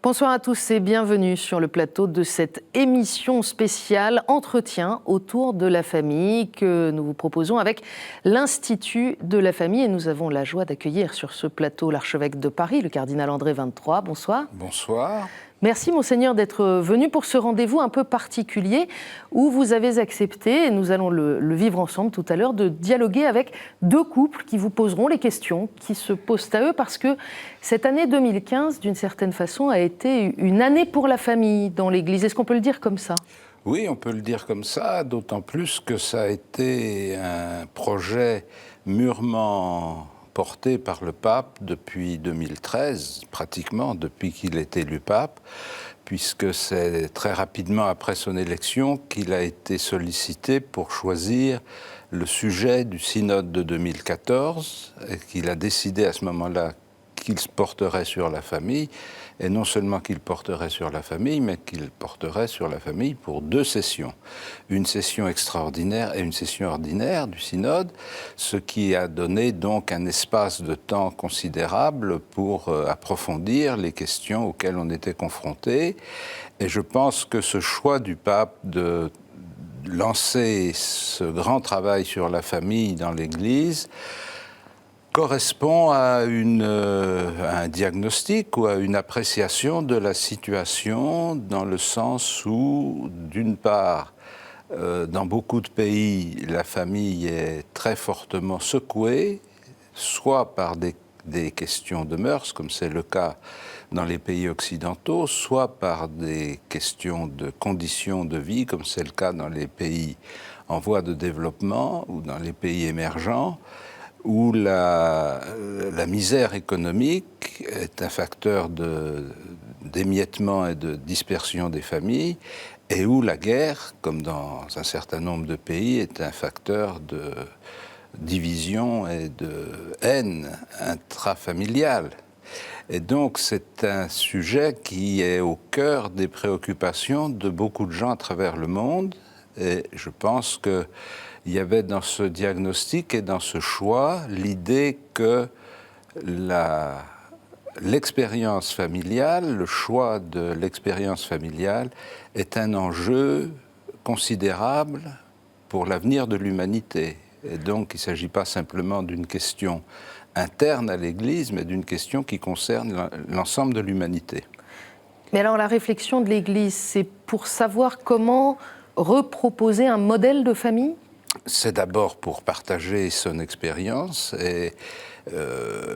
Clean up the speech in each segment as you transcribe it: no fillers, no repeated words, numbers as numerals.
Bonsoir à tous et bienvenue sur le plateau de cette émission spéciale Entretien autour de la famille que nous vous proposons avec l'Institut de la famille. Et nous avons la joie d'accueillir sur ce plateau l'archevêque de Paris, le cardinal André XXIII. Bonsoir. Bonsoir. Merci Monseigneur d'être venu pour ce rendez-vous un peu particulier où vous avez accepté, et nous allons le vivre ensemble tout à l'heure, de dialoguer avec deux couples qui vous poseront les questions qui se posent à eux parce que cette année 2015, d'une certaine façon, a été une année pour la famille dans l'Église. Est-ce qu'on peut le dire comme ça ? Oui, on peut le dire comme ça, d'autant plus que ça a été un projet mûrement porté par le pape depuis 2013, pratiquement depuis qu'il est élu pape, puisque c'est très rapidement après son élection qu'il a été sollicité pour choisir le sujet du synode de 2014 et qu'il a décidé à ce moment-là qu'il se porterait sur la famille, et non seulement qu'il porterait sur la famille, mais qu'il porterait sur la famille pour deux sessions. Une session extraordinaire et une session ordinaire du synode, ce qui a donné donc un espace de temps considérable pour approfondir les questions auxquelles on était confronté. Et je pense que ce choix du pape de lancer ce grand travail sur la famille dans l'Église correspond à un diagnostic ou à une appréciation de la situation dans le sens où, d'une part, dans beaucoup de pays, la famille est très fortement secouée, soit par des questions de mœurs, comme c'est le cas dans les pays occidentaux, soit par des questions de conditions de vie, comme c'est le cas dans les pays en voie de développement ou dans les pays émergents, où la misère économique est un facteur d'émiettement et de dispersion des familles, et où la guerre, comme dans un certain nombre de pays, est un facteur de division et de haine intrafamiliale. Et donc c'est un sujet qui est au cœur des préoccupations de beaucoup de gens à travers le monde, et je pense que il y avait dans ce diagnostic et dans ce choix l'idée que l'expérience familiale, le choix de l'expérience familiale est un enjeu considérable pour l'avenir de l'humanité. Et donc il ne s'agit pas simplement d'une question interne à l'Église, mais d'une question qui concerne l'ensemble de l'humanité. Mais alors la réflexion de l'Église, c'est pour savoir comment reproposer un modèle de famille ? C'est d'abord pour partager son expérience et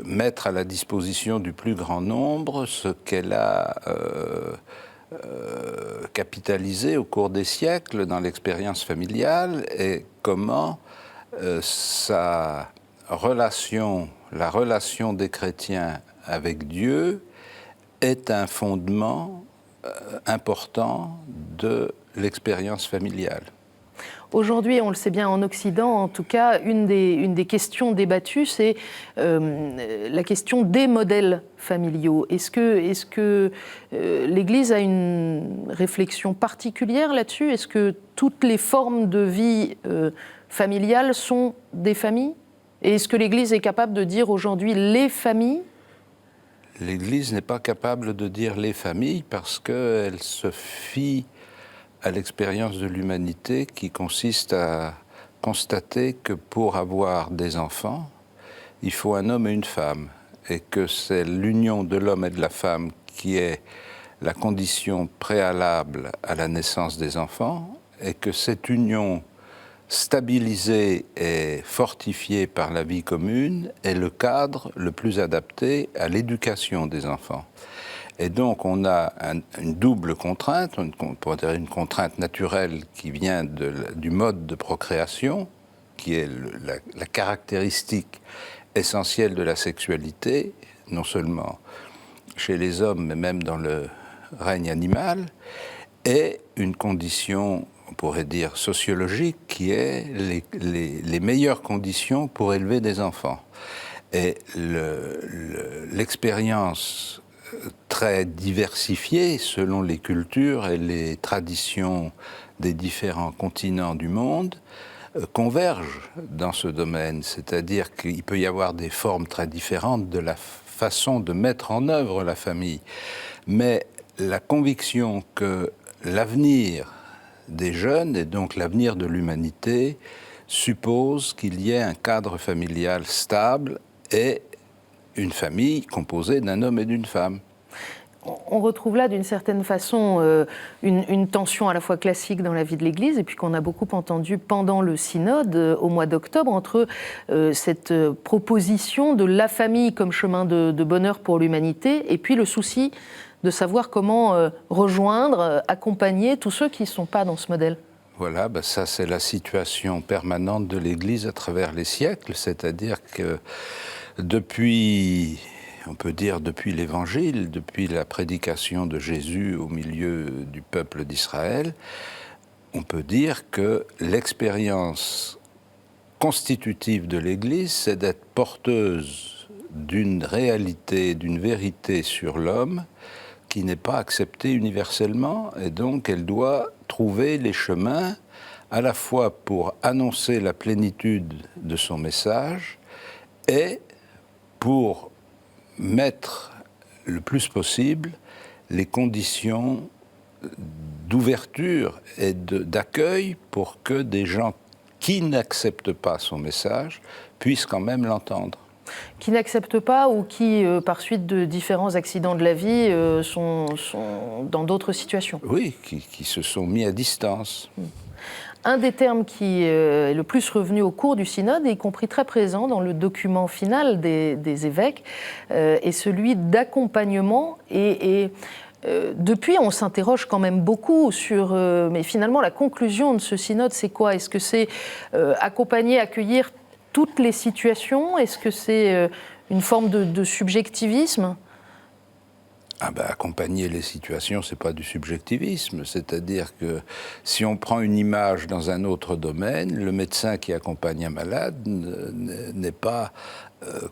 mettre à la disposition du plus grand nombre ce qu'elle a capitalisé au cours des siècles dans l'expérience familiale et comment la relation des chrétiens avec Dieu est un fondement important de l'expérience familiale. Aujourd'hui, on le sait bien en Occident, en tout cas, une des questions débattues, c'est la question des modèles familiaux. Est-ce que l'Église a une réflexion particulière là-dessus ? Est-ce que toutes les formes de vie familiale sont des familles ? Et est-ce que l'Église est capable de dire aujourd'hui les familles ? L'Église n'est pas capable de dire les familles parce qu'elle se fie à l'expérience de l'humanité qui consiste à constater que pour avoir des enfants, il faut un homme et une femme, et que c'est l'union de l'homme et de la femme qui est la condition préalable à la naissance des enfants, et que cette union stabilisée et fortifiée par la vie commune est le cadre le plus adapté à l'éducation des enfants. Et donc on a une double contrainte, on pourrait dire une contrainte naturelle qui vient du mode de procréation, qui est la caractéristique essentielle de la sexualité, non seulement chez les hommes, mais même dans le règne animal, et une condition, on pourrait dire, sociologique, qui est les meilleures conditions pour élever des enfants. Et l'expérience très diversifiée selon les cultures et les traditions des différents continents du monde convergent dans ce domaine, c'est-à-dire qu'il peut y avoir des formes très différentes de la façon de mettre en œuvre la famille, mais la conviction que l'avenir des jeunes, et donc l'avenir de l'humanité, suppose qu'il y ait un cadre familial stable et une famille composée d'un homme et d'une femme. On retrouve là, d'une certaine façon, une tension à la fois classique dans la vie de l'Église, et puis qu'on a beaucoup entendu pendant le synode au mois d'octobre, entre cette proposition de la famille comme chemin de bonheur pour l'humanité, et puis le souci de savoir comment rejoindre, accompagner tous ceux qui ne sont pas dans ce modèle. Voilà, ça c'est la situation permanente de l'Église à travers les siècles, c'est-à-dire que depuis, on peut dire depuis l'Évangile, depuis la prédication de Jésus au milieu du peuple d'Israël, on peut dire que l'expérience constitutive de l'Église, c'est d'être porteuse d'une réalité, d'une vérité sur l'homme qui n'est pas acceptée universellement, et donc elle doit trouver les chemins à la fois pour annoncer la plénitude de son message et pour mettre le plus possible les conditions d'ouverture et d'accueil pour que des gens qui n'acceptent pas son message puissent quand même l'entendre. Qui n'acceptent pas ou qui, par suite de différents accidents de la vie, sont dans d'autres situations. Oui, qui se sont mis à distance. Un des termes qui est le plus revenu au cours du synode, y compris très présent dans le document final des évêques, est celui d'accompagnement. Depuis, on s'interroge quand même beaucoup sur... mais finalement, la conclusion de ce synode, c'est quoi? Est-ce que c'est accompagner, accueillir toutes les situations? Est-ce que c'est une forme de subjectivisme? Accompagner les situations, c'est pas du subjectivisme. C'est-à-dire que si on prend une image dans un autre domaine, le médecin qui accompagne un malade n'est pas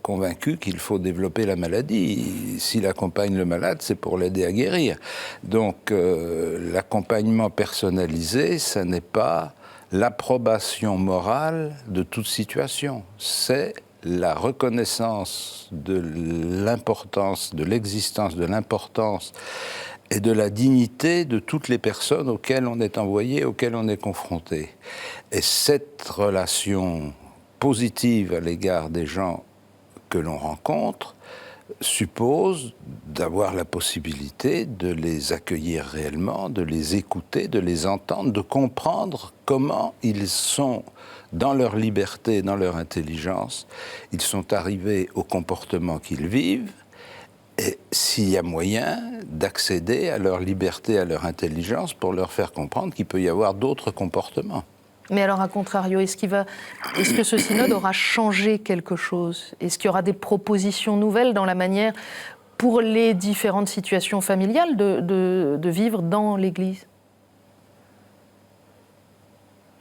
convaincu qu'il faut développer la maladie. S'il accompagne le malade, c'est pour l'aider à guérir. Donc l'accompagnement personnalisé, ça n'est pas l'approbation morale de toute situation. C'est la reconnaissance de l'importance, de l'existence, de l'importance et de la dignité de toutes les personnes auxquelles on est envoyé, auxquelles on est confronté. Et cette relation positive à l'égard des gens que l'on rencontre suppose d'avoir la possibilité de les accueillir réellement, de les écouter, de les entendre, de comprendre comment ils sont dans leur liberté, dans leur intelligence, ils sont arrivés au comportement qu'ils vivent, et s'il y a moyen d'accéder à leur liberté, à leur intelligence, pour leur faire comprendre qu'il peut y avoir d'autres comportements. Mais alors, à contrario, est-ce que ce synode aura changé quelque chose? Est-ce qu'il y aura des propositions nouvelles dans la manière, pour les différentes situations familiales, de vivre dans l'Église?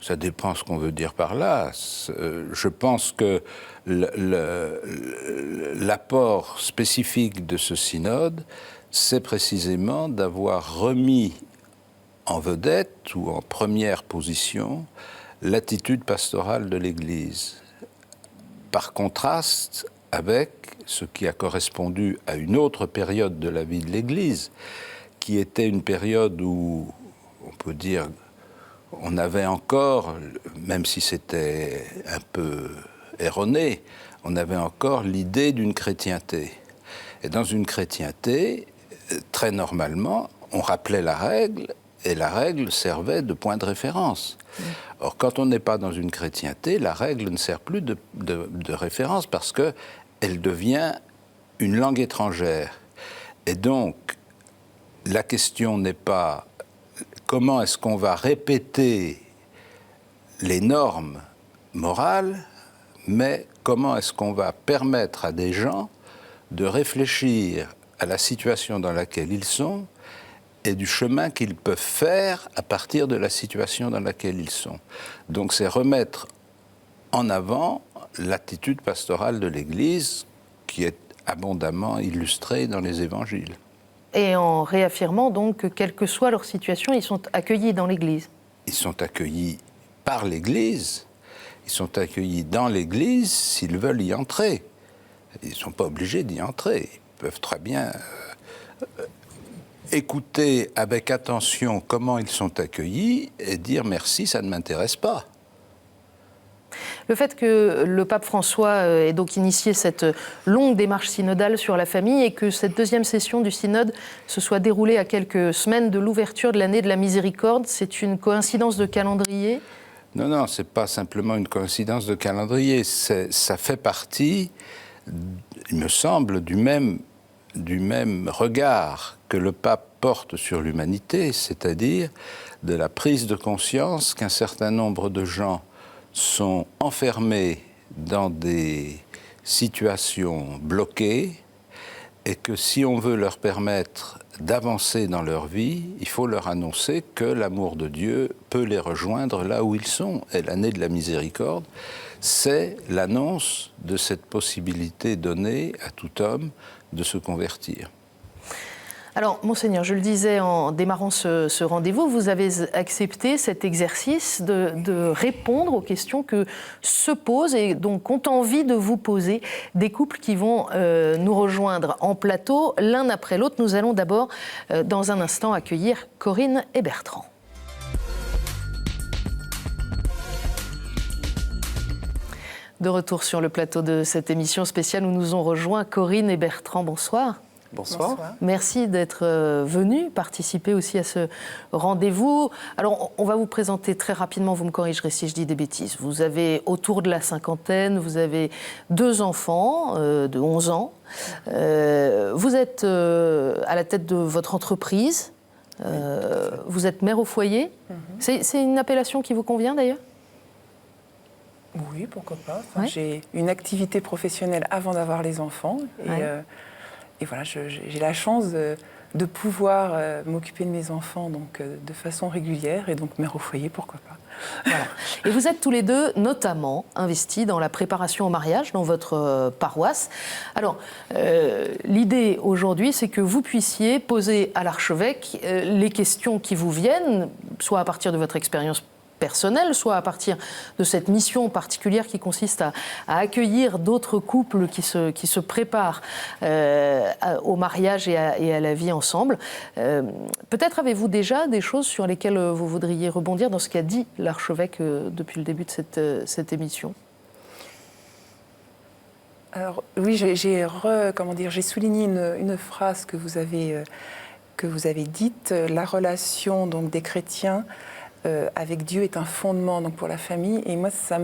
Ça dépend ce qu'on veut dire par là. Je pense que l'apport spécifique de ce synode, c'est précisément d'avoir remis en vedette ou en première position l'attitude pastorale de l'Église, par contraste avec ce qui a correspondu à une autre période de la vie de l'Église, qui était une période où, on peut dire, on avait encore, même si c'était un peu erroné, on avait encore l'idée d'une chrétienté. Et dans une chrétienté, très normalement, on rappelait la règle, et la règle servait de point de référence. Or, quand on n'est pas dans une chrétienté, la règle ne sert plus de référence parce qu'elle devient une langue étrangère. Et donc, la question n'est pas comment est-ce qu'on va répéter les normes morales, mais comment est-ce qu'on va permettre à des gens de réfléchir à la situation dans laquelle ils sont et du chemin qu'ils peuvent faire à partir de la situation dans laquelle ils sont. Donc c'est remettre en avant l'attitude pastorale de l'Église qui est abondamment illustrée dans les évangiles. Et en réaffirmant donc que, quelle que soit leur situation, ils sont accueillis dans l'Église. Ils sont accueillis par l'Église, ils sont accueillis dans l'Église s'ils veulent y entrer. Ils ne sont pas obligés d'y entrer, ils peuvent très bien écouter avec attention comment ils sont accueillis et dire merci, ça ne m'intéresse pas. Le fait que le pape François ait donc initié cette longue démarche synodale sur la famille et que cette deuxième session du synode se soit déroulée à quelques semaines de l'ouverture de l'année de la miséricorde, c'est une coïncidence de calendrier ? Non, ce n'est pas simplement une coïncidence de calendrier, ça fait partie, il me semble, du même regard que le pape porte sur l'humanité, c'est-à-dire de la prise de conscience qu'un certain nombre de gens sont enfermés dans des situations bloquées et que si on veut leur permettre d'avancer dans leur vie, il faut leur annoncer que l'amour de Dieu peut les rejoindre là où ils sont. Et l'année de la miséricorde, c'est l'annonce de cette possibilité donnée à tout homme de se convertir. Alors, Monseigneur, je le disais en démarrant ce rendez-vous, vous avez accepté cet exercice de répondre aux questions que se posent et donc ont envie de vous poser des couples qui vont nous rejoindre en plateau l'un après l'autre. Nous allons d'abord, dans un instant, accueillir Corinne et Bertrand. De retour sur le plateau de cette émission spéciale où nous ont rejoint Corinne et Bertrand. Bonsoir. Bonsoir. Merci d'être venus participer aussi à ce rendez-vous. Alors, on va vous présenter très rapidement, vous me corrigerez si je dis des bêtises. Vous avez autour de la cinquantaine, vous avez 2 enfants de 11 ans. Vous êtes à la tête de votre entreprise. Vous êtes mère au foyer. C'est une appellation qui vous convient d'ailleurs ? Oui, pourquoi pas. Enfin, j'ai une activité professionnelle avant d'avoir les enfants. Et voilà, j'ai la chance de pouvoir m'occuper de mes enfants donc, de façon régulière. Et donc, mère au foyer, pourquoi pas. Voilà. Et vous êtes tous les deux notamment investis dans la préparation au mariage dans votre paroisse. Alors, l'idée aujourd'hui, c'est que vous puissiez poser à l'archevêque les questions qui vous viennent, soit à partir de votre expérience personnelle, soit à partir de cette mission particulière qui consiste à accueillir d'autres couples qui se préparent au mariage et à la vie ensemble. Peut-être avez-vous déjà des choses sur lesquelles vous voudriez rebondir dans ce qu'a dit l'archevêque depuis le début de cette émission ? Alors oui, j'ai souligné une phrase que vous avez dite, la relation donc, des chrétiens avec Dieu est un fondement donc, pour la famille. Et moi, ça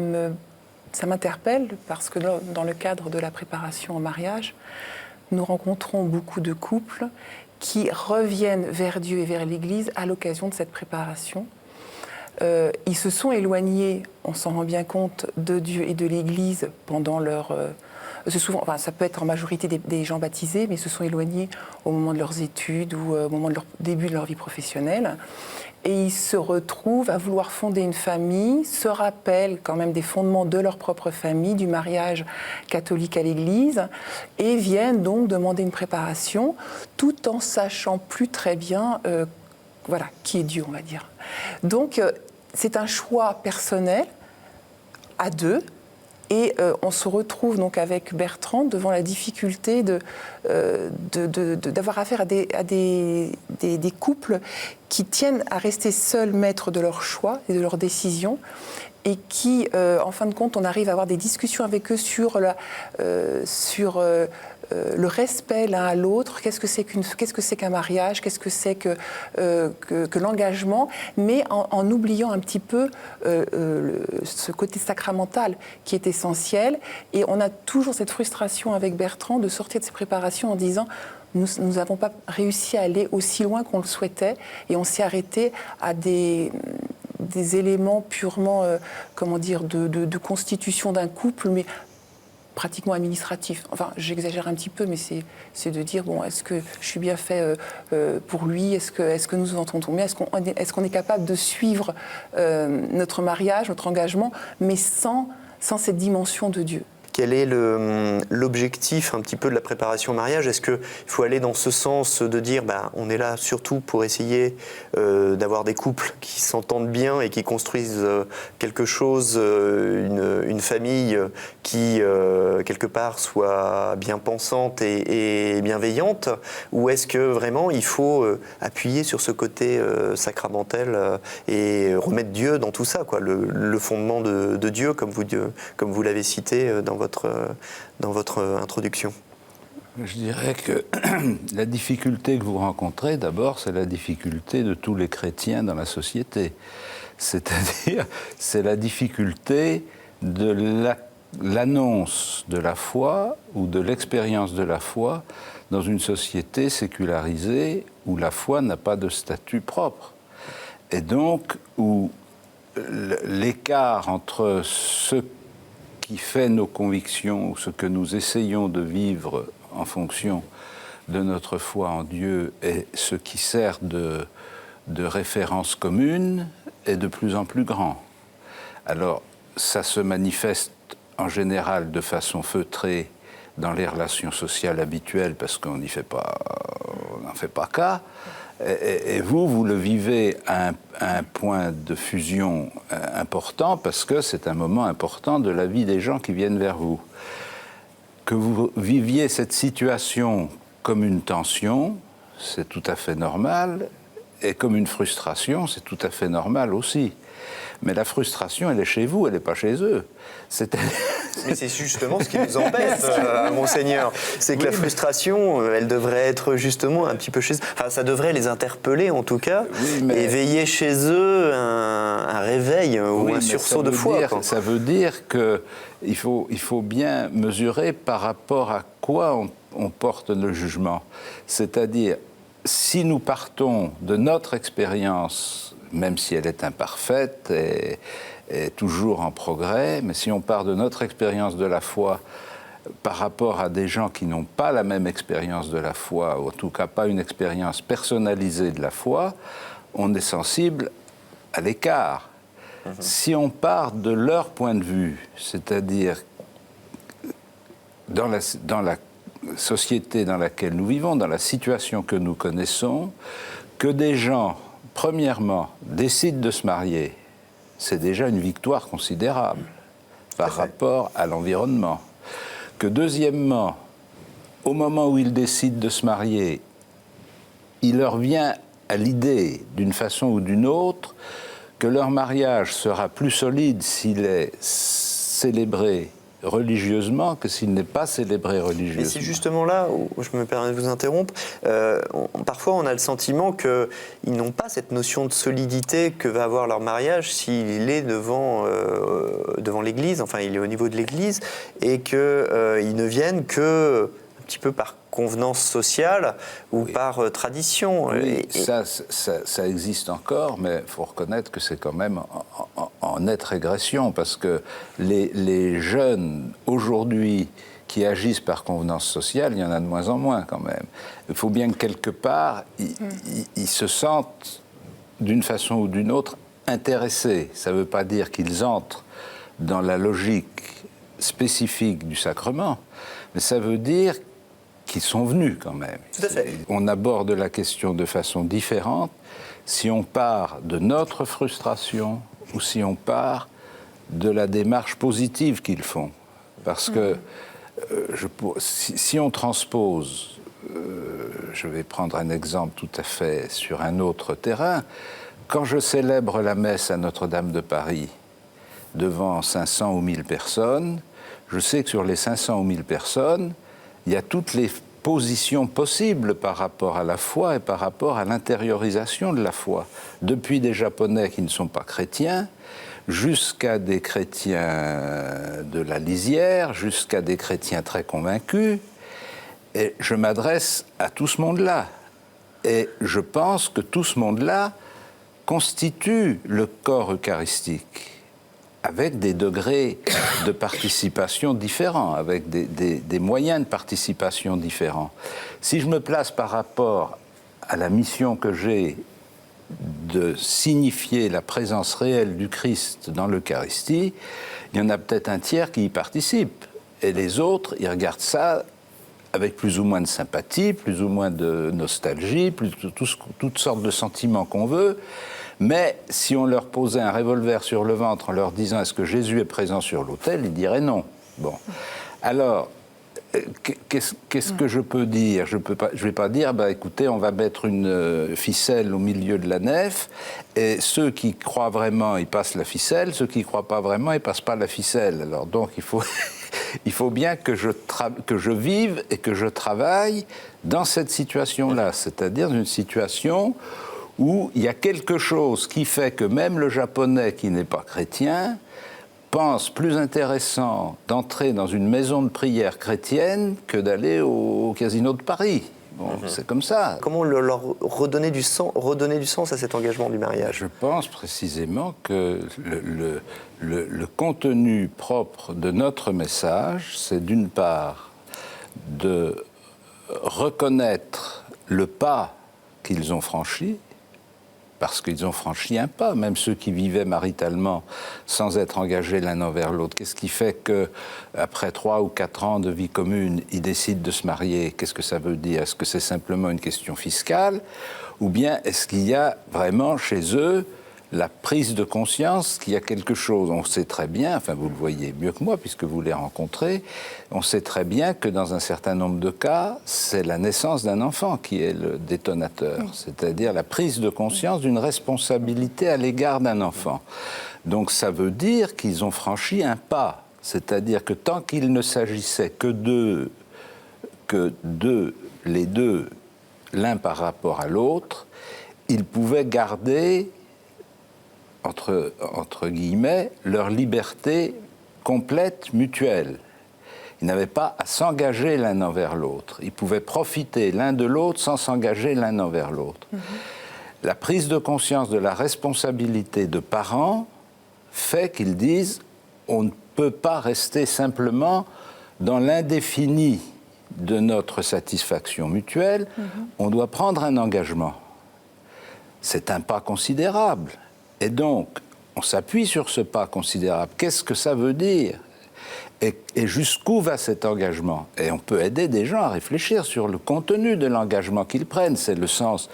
m'interpelle parce que dans le cadre de la préparation au mariage, nous rencontrons beaucoup de couples qui reviennent vers Dieu et vers l'Église à l'occasion de cette préparation. Ils se sont éloignés, on s'en rend bien compte, de Dieu et de l'Église pendant leur... ça peut être en majorité des gens baptisés, mais ils se sont éloignés au moment de leurs études ou au moment de leur début de leur vie professionnelle. Et ils se retrouvent à vouloir fonder une famille, se rappellent quand même des fondements de leur propre famille, du mariage catholique à l'Église, et viennent donc demander une préparation, tout en sachant plus très bien qui est Dieu, on va dire. Donc, c'est un choix personnel, à 2, et on se retrouve donc avec Bertrand devant la difficulté d'avoir affaire à des couples qui tiennent à rester seuls maîtres de leur choix et de leurs décisions et qui, en fin de compte, on arrive à avoir des discussions avec eux sur le respect l'un à l'autre, qu'est-ce que c'est qu'un mariage, qu'est-ce que c'est que l'engagement, mais en oubliant un petit peu ce côté sacramental qui est essentiel. Et on a toujours cette frustration avec Bertrand de sortir de ces préparations en disant nous n'avons pas réussi à aller aussi loin qu'on le souhaitait et on s'est arrêté à des éléments purement, de constitution d'un couple, mais pratiquement administratif. Enfin, j'exagère un petit peu, mais c'est de dire, bon, est-ce que je suis bien fait pour lui ? Est-ce que nous nous entendons bien ? Est-ce qu'on est capable de suivre notre mariage, notre engagement, mais sans cette dimension de Dieu ? quel est l'objectif un petit peu de la préparation au mariage? Est-ce qu'il faut aller dans ce sens de dire on est là surtout pour essayer d'avoir des couples qui s'entendent bien et qui construisent quelque chose, une famille qui, quelque part, soit bien pensante et bienveillante? Ou est-ce que vraiment il faut appuyer sur ce côté sacramentel et remettre Dieu dans tout ça, quoi, le fondement de Dieu, comme vous l'avez cité dans votre introduction? Je dirais que la difficulté que vous rencontrez, d'abord, c'est la difficulté de tous les chrétiens dans la société. C'est-à-dire, c'est la difficulté de l'annonce de la foi ou de l'expérience de la foi dans une société sécularisée où la foi n'a pas de statut propre. Et donc, où l'écart entre ce qui fait nos convictions ou ce que nous essayons de vivre en fonction de notre foi en Dieu et ce qui sert de référence commune est de plus en plus grand. Alors, ça se manifeste en général de façon feutrée dans les relations sociales habituelles parce qu'on n'en fait pas cas. Et vous le vivez à un point de fusion important parce que c'est un moment important de la vie des gens qui viennent vers vous. Que vous viviez cette situation comme une tension, c'est tout à fait normal, et comme une frustration, c'est tout à fait normal aussi. Mais la frustration, elle est chez vous, elle n'est pas chez eux. Mais c'est justement ce qui nous embête, Monseigneur. C'est que la frustration, elle devrait être justement un petit peu chez eux. Enfin, ça devrait les interpeller en tout cas, et veiller chez eux un réveil ou un sursaut de foi. Ça veut dire qu'il faut bien mesurer par rapport à quoi on porte le jugement. C'est-à-dire, si nous partons de notre expérience, même si elle est imparfaite et toujours en progrès, mais si on part de notre expérience de la foi par rapport à des gens qui n'ont pas la même expérience de la foi, ou en tout cas pas une expérience personnalisée de la foi, on est sensible à l'écart. Si on part de leur point de vue, c'est-à-dire dans la société dans laquelle nous vivons, dans la situation que nous connaissons, que des gens, premièrement, décident de se marier, c'est déjà une victoire considérable par rapport à l'environnement. Que deuxièmement, au moment où ils décident de se marier, il leur vient à l'idée, d'une façon ou d'une autre, que leur mariage sera plus solide s'il est célébré religieusement que s'il n'est pas célébré religieusement. Et c'est justement là où je me permets de vous interrompre. Parfois, on a le sentiment qu'ils n'ont pas cette notion de solidité que va avoir leur mariage s'il est devant l'Église, enfin, il est au niveau de l'Église, et qu'ils ne viennent que un petit peu par convenance sociale ou par tradition. Oui, ça existe encore, mais il faut reconnaître que c'est quand même en nette régression, parce que les jeunes, aujourd'hui, qui agissent par convenance sociale, il y en a de moins en moins quand même. Il faut bien que quelque part, ils se sentent, d'une façon ou d'une autre, intéressés. Ça ne veut pas dire qu'ils entrent dans la logique spécifique du sacrement, mais ça veut dire qu'ils sont venus quand même. Tout à fait. On aborde la question de façon différente si on part de notre frustration ou si on part de la démarche positive qu'ils font. Parce que si on transpose, je vais prendre un exemple tout à fait sur un autre terrain, quand je célèbre la messe à Notre-Dame de Paris devant 500 ou 1000 personnes, je sais que sur les 500 ou 1000 personnes, il y a toutes les positions possibles par rapport à la foi et par rapport à l'intériorisation de la foi. Depuis des Japonais qui ne sont pas chrétiens, jusqu'à des chrétiens de la lisière, jusqu'à des chrétiens très convaincus. Et je m'adresse à tout ce monde-là. Et je pense que tout ce monde-là constitue le corps eucharistique, avec des degrés de participation différents, avec des moyens de participation différents. Si je me place par rapport à la mission que j'ai de signifier la présence réelle du Christ dans l'Eucharistie, il y en a peut-être un tiers qui y participe. Et les autres, ils regardent ça avec plus ou moins de sympathie, plus ou moins de nostalgie, toutes sortes de sentiments qu'on veut. Mais si on leur posait un revolver sur le ventre en leur disant « Est-ce que Jésus est présent sur l'autel ?», ils diraient non. Bon. Alors, qu'est-ce que je peux dire ? Je ne vais pas dire « Écoutez, on va mettre une ficelle au milieu de la nef, et ceux qui croient vraiment, ils passent la ficelle, ceux qui ne croient pas vraiment, ils ne passent pas la ficelle. » Alors donc, il faut bien que je vive et que je travaille dans cette situation-là, c'est-à-dire une situation où il y a quelque chose qui fait que même le japonais qui n'est pas chrétien pense plus intéressant d'entrer dans une maison de prière chrétienne que d'aller au casino de Paris. Bon, c'est comme ça. Comment leur redonner du sens à cet engagement du mariage ? Je pense précisément que le contenu propre de notre message, c'est d'une part de reconnaître le pas qu'ils ont franchi, parce qu'ils ont franchi un pas, même ceux qui vivaient maritalement sans être engagés l'un envers l'autre. Qu'est-ce qui fait qu'après 3 ou 4 ans de vie commune, ils décident de se marier ? Qu'est-ce que ça veut dire ? Est-ce que c'est simplement une question fiscale ? Ou bien est-ce qu'il y a vraiment chez eux la prise de conscience qu'il y a quelque chose ? On sait très bien, enfin vous le voyez mieux que moi puisque vous les rencontrez, on sait très bien que dans un certain nombre de cas, c'est la naissance d'un enfant qui est le détonateur, c'est-à-dire la prise de conscience d'une responsabilité à l'égard d'un enfant. Donc ça veut dire qu'ils ont franchi un pas, c'est-à-dire que tant qu'il ne s'agissait que les deux, l'un par rapport à l'autre, ils pouvaient garder entre guillemets, leur liberté complète, mutuelle. Ils n'avaient pas à s'engager l'un envers l'autre. Ils pouvaient profiter l'un de l'autre sans s'engager l'un envers l'autre. La prise de conscience de la responsabilité de parents fait qu'ils disent on ne peut pas rester simplement dans l'indéfini de notre satisfaction mutuelle, on doit prendre un engagement. C'est un pas considérable. Et donc, on s'appuie sur ce pas considérable. Qu'est-ce que ça veut dire ? Et jusqu'où va cet engagement ? Et on peut aider des gens à réfléchir sur le contenu de l'engagement qu'ils prennent. C'est le sens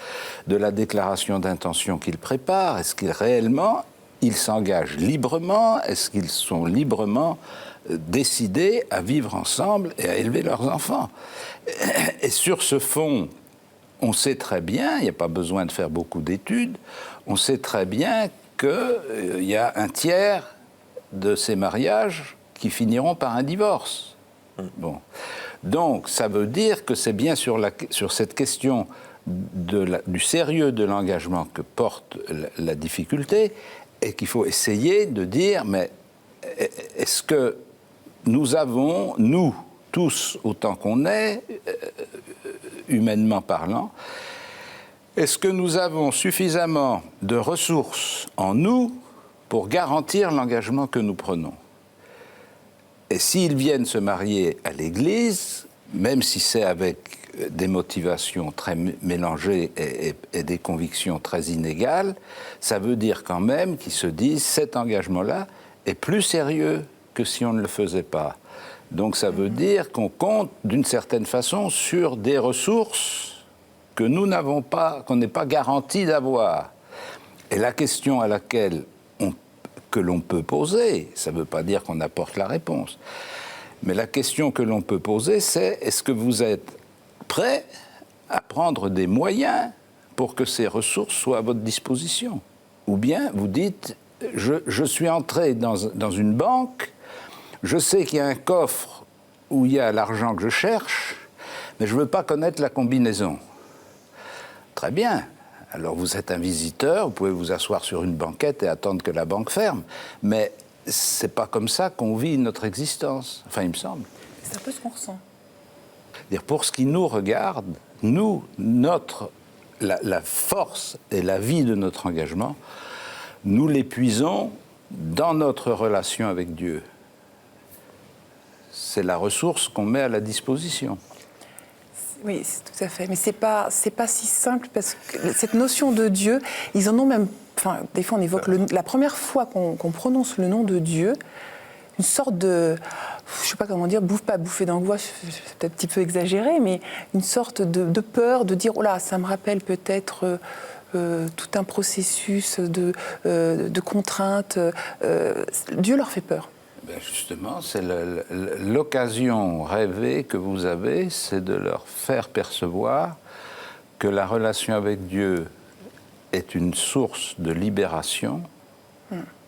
de la déclaration d'intention qu'ils préparent. Est-ce qu'ils réellement, ils s'engagent librement ? Est-ce qu'ils sont librement décidés à vivre ensemble et à élever leurs enfants ? Et sur ce fond, on sait très bien, il n'y a pas besoin de faire beaucoup d'études, on sait très bien qu'il y a un tiers de ces mariages qui finiront par un divorce. Bon. Donc, ça veut dire que c'est bien sur cette question du sérieux de l'engagement que porte la difficulté et qu'il faut essayer de dire, mais est-ce que nous avons, nous, tous, autant qu'on est, humainement parlant, est-ce que nous avons suffisamment de ressources en nous pour garantir l'engagement que nous prenons ? Et s'ils viennent se marier à l'Église, même si c'est avec des motivations très mélangées et des convictions très inégales, ça veut dire quand même qu'ils se disent cet engagement-là est plus sérieux que si on ne le faisait pas. Donc ça veut dire qu'on compte d'une certaine façon sur des ressources que nous n'avons pas, qu'on n'est pas garanti d'avoir. Et la question à laquelle que l'on peut poser, ça ne veut pas dire qu'on apporte la réponse, mais la question que l'on peut poser, c'est est-ce que vous êtes prêt à prendre des moyens pour que ces ressources soient à votre disposition ? Ou bien vous dites, je suis entré dans une banque, je sais qu'il y a un coffre où il y a l'argent que je cherche, mais je ne veux pas connaître la combinaison. Très bien. Alors vous êtes un visiteur, vous pouvez vous asseoir sur une banquette et attendre que la banque ferme. Mais c'est pas comme ça qu'on vit notre existence. Enfin, il me semble. C'est un peu ce qu'on ressent. Pour ce qui nous regarde, nous, la force et la vie de notre engagement, nous l'épuisons dans notre relation avec Dieu. C'est la ressource qu'on met à la disposition. Oui, tout à fait. Mais c'est pas si simple parce que cette notion de Dieu, ils en ont même. Enfin, des fois, on évoque la première fois qu'on prononce le nom de Dieu. sorte de, je ne sais pas comment dire, pas bouffer d'angoisse, c'est peut-être un petit peu exagéré, mais une sorte de peur de dire, oh là, ça me rappelle peut-être tout un processus de contraintes. Dieu leur fait peur. Ben justement, c'est l'occasion rêvée que vous avez, c'est de leur faire percevoir que la relation avec Dieu est une source de libération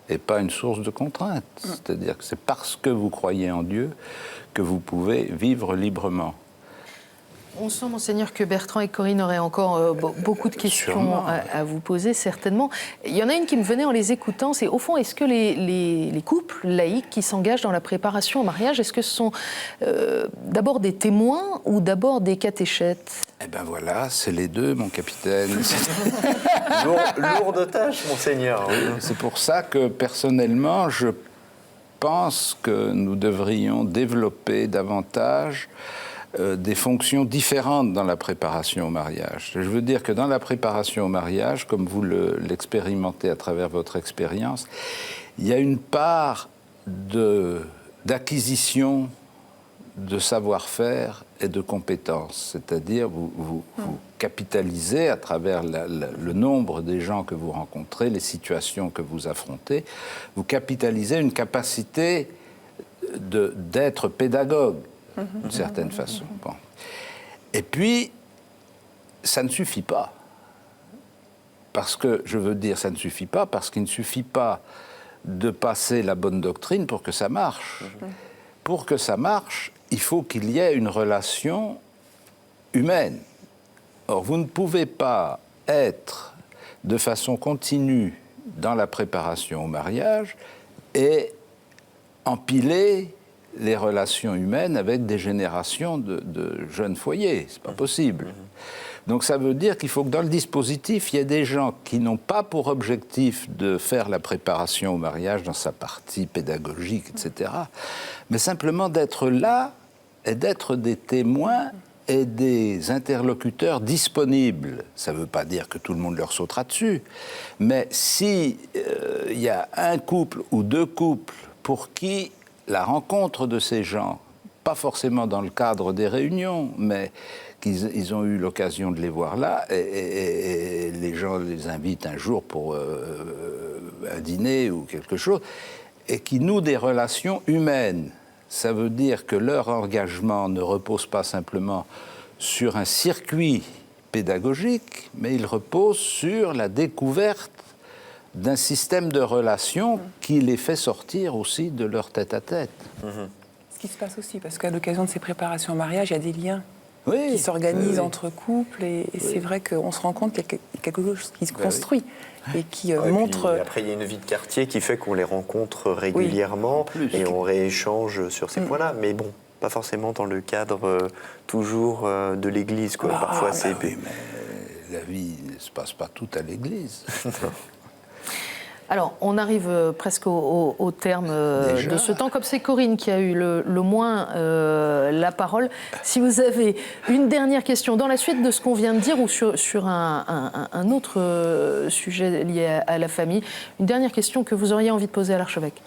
et pas une source de contrainte. C'est-à-dire que c'est parce que vous croyez en Dieu que vous pouvez vivre librement. On sent, Monseigneur, que Bertrand et Corinne auraient encore beaucoup de questions à vous poser, certainement. Il y en a une qui me venait en les écoutant, c'est au fond, est-ce que les couples laïcs qui s'engagent dans la préparation au mariage, est-ce que ce sont d'abord des témoins ou d'abord des catéchètes? Eh bien voilà, c'est les deux, mon capitaine. Lourde tâche, Monseigneur. C'est pour ça que, personnellement, je pense que nous devrions développer davantage des fonctions différentes dans la préparation au mariage. Je veux dire que dans la préparation au mariage, comme vous l'expérimentez à travers votre expérience, il y a une part d'acquisition de savoir-faire et de compétences. C'est-à-dire, vous capitalisez à travers le nombre des gens que vous rencontrez, les situations que vous affrontez, vous capitalisez une capacité d'être pédagogue, d'une certaine façon. Bon. Et puis, ça ne suffit pas. Parce que, je veux dire, ça ne suffit pas parce qu'il ne suffit pas de passer la bonne doctrine pour que ça marche. Pour que ça marche, il faut qu'il y ait une relation humaine. Or, vous ne pouvez pas être de façon continue dans la préparation au mariage et empiler les relations humaines avec des générations de jeunes foyers. C'est pas possible. Donc ça veut dire qu'il faut que dans le dispositif, il y ait des gens qui n'ont pas pour objectif de faire la préparation au mariage dans sa partie pédagogique, etc., mais simplement d'être là et d'être des témoins et des interlocuteurs disponibles. Ça ne veut pas dire que tout le monde leur sautera dessus, mais si il y a un couple ou deux couples pour qui la rencontre de ces gens, pas forcément dans le cadre des réunions, mais qu'ils ont eu l'occasion de les voir là, et les gens les invitent un jour pour un dîner ou quelque chose, et qui nouent des relations humaines. Ça veut dire que leur engagement ne repose pas simplement sur un circuit pédagogique, mais il repose sur la découverte d'un système de relations qui les fait sortir aussi de leur tête-à-tête. Ce qui se passe aussi, parce qu'à l'occasion de ces préparations au mariage, il y a des liens qui s'organisent entre couples, et c'est vrai qu'on se rend compte qu'il y a quelque chose qui se construit et qui montre... Et après, il y a une vie de quartier qui fait qu'on les rencontre régulièrement et on rééchange sur ces points-là, mais bon, pas forcément dans le cadre toujours de l'Église, quoi. Parfois, c'est... Oui, mais la vie ne se passe pas tout à l'Église. Alors, on arrive presque au terme de ce temps. Comme c'est Corinne qui a eu le moins la parole, si vous avez une dernière question dans la suite de ce qu'on vient de dire ou sur un autre sujet lié à la famille, une dernière question que vous auriez envie de poser à l'archevêque.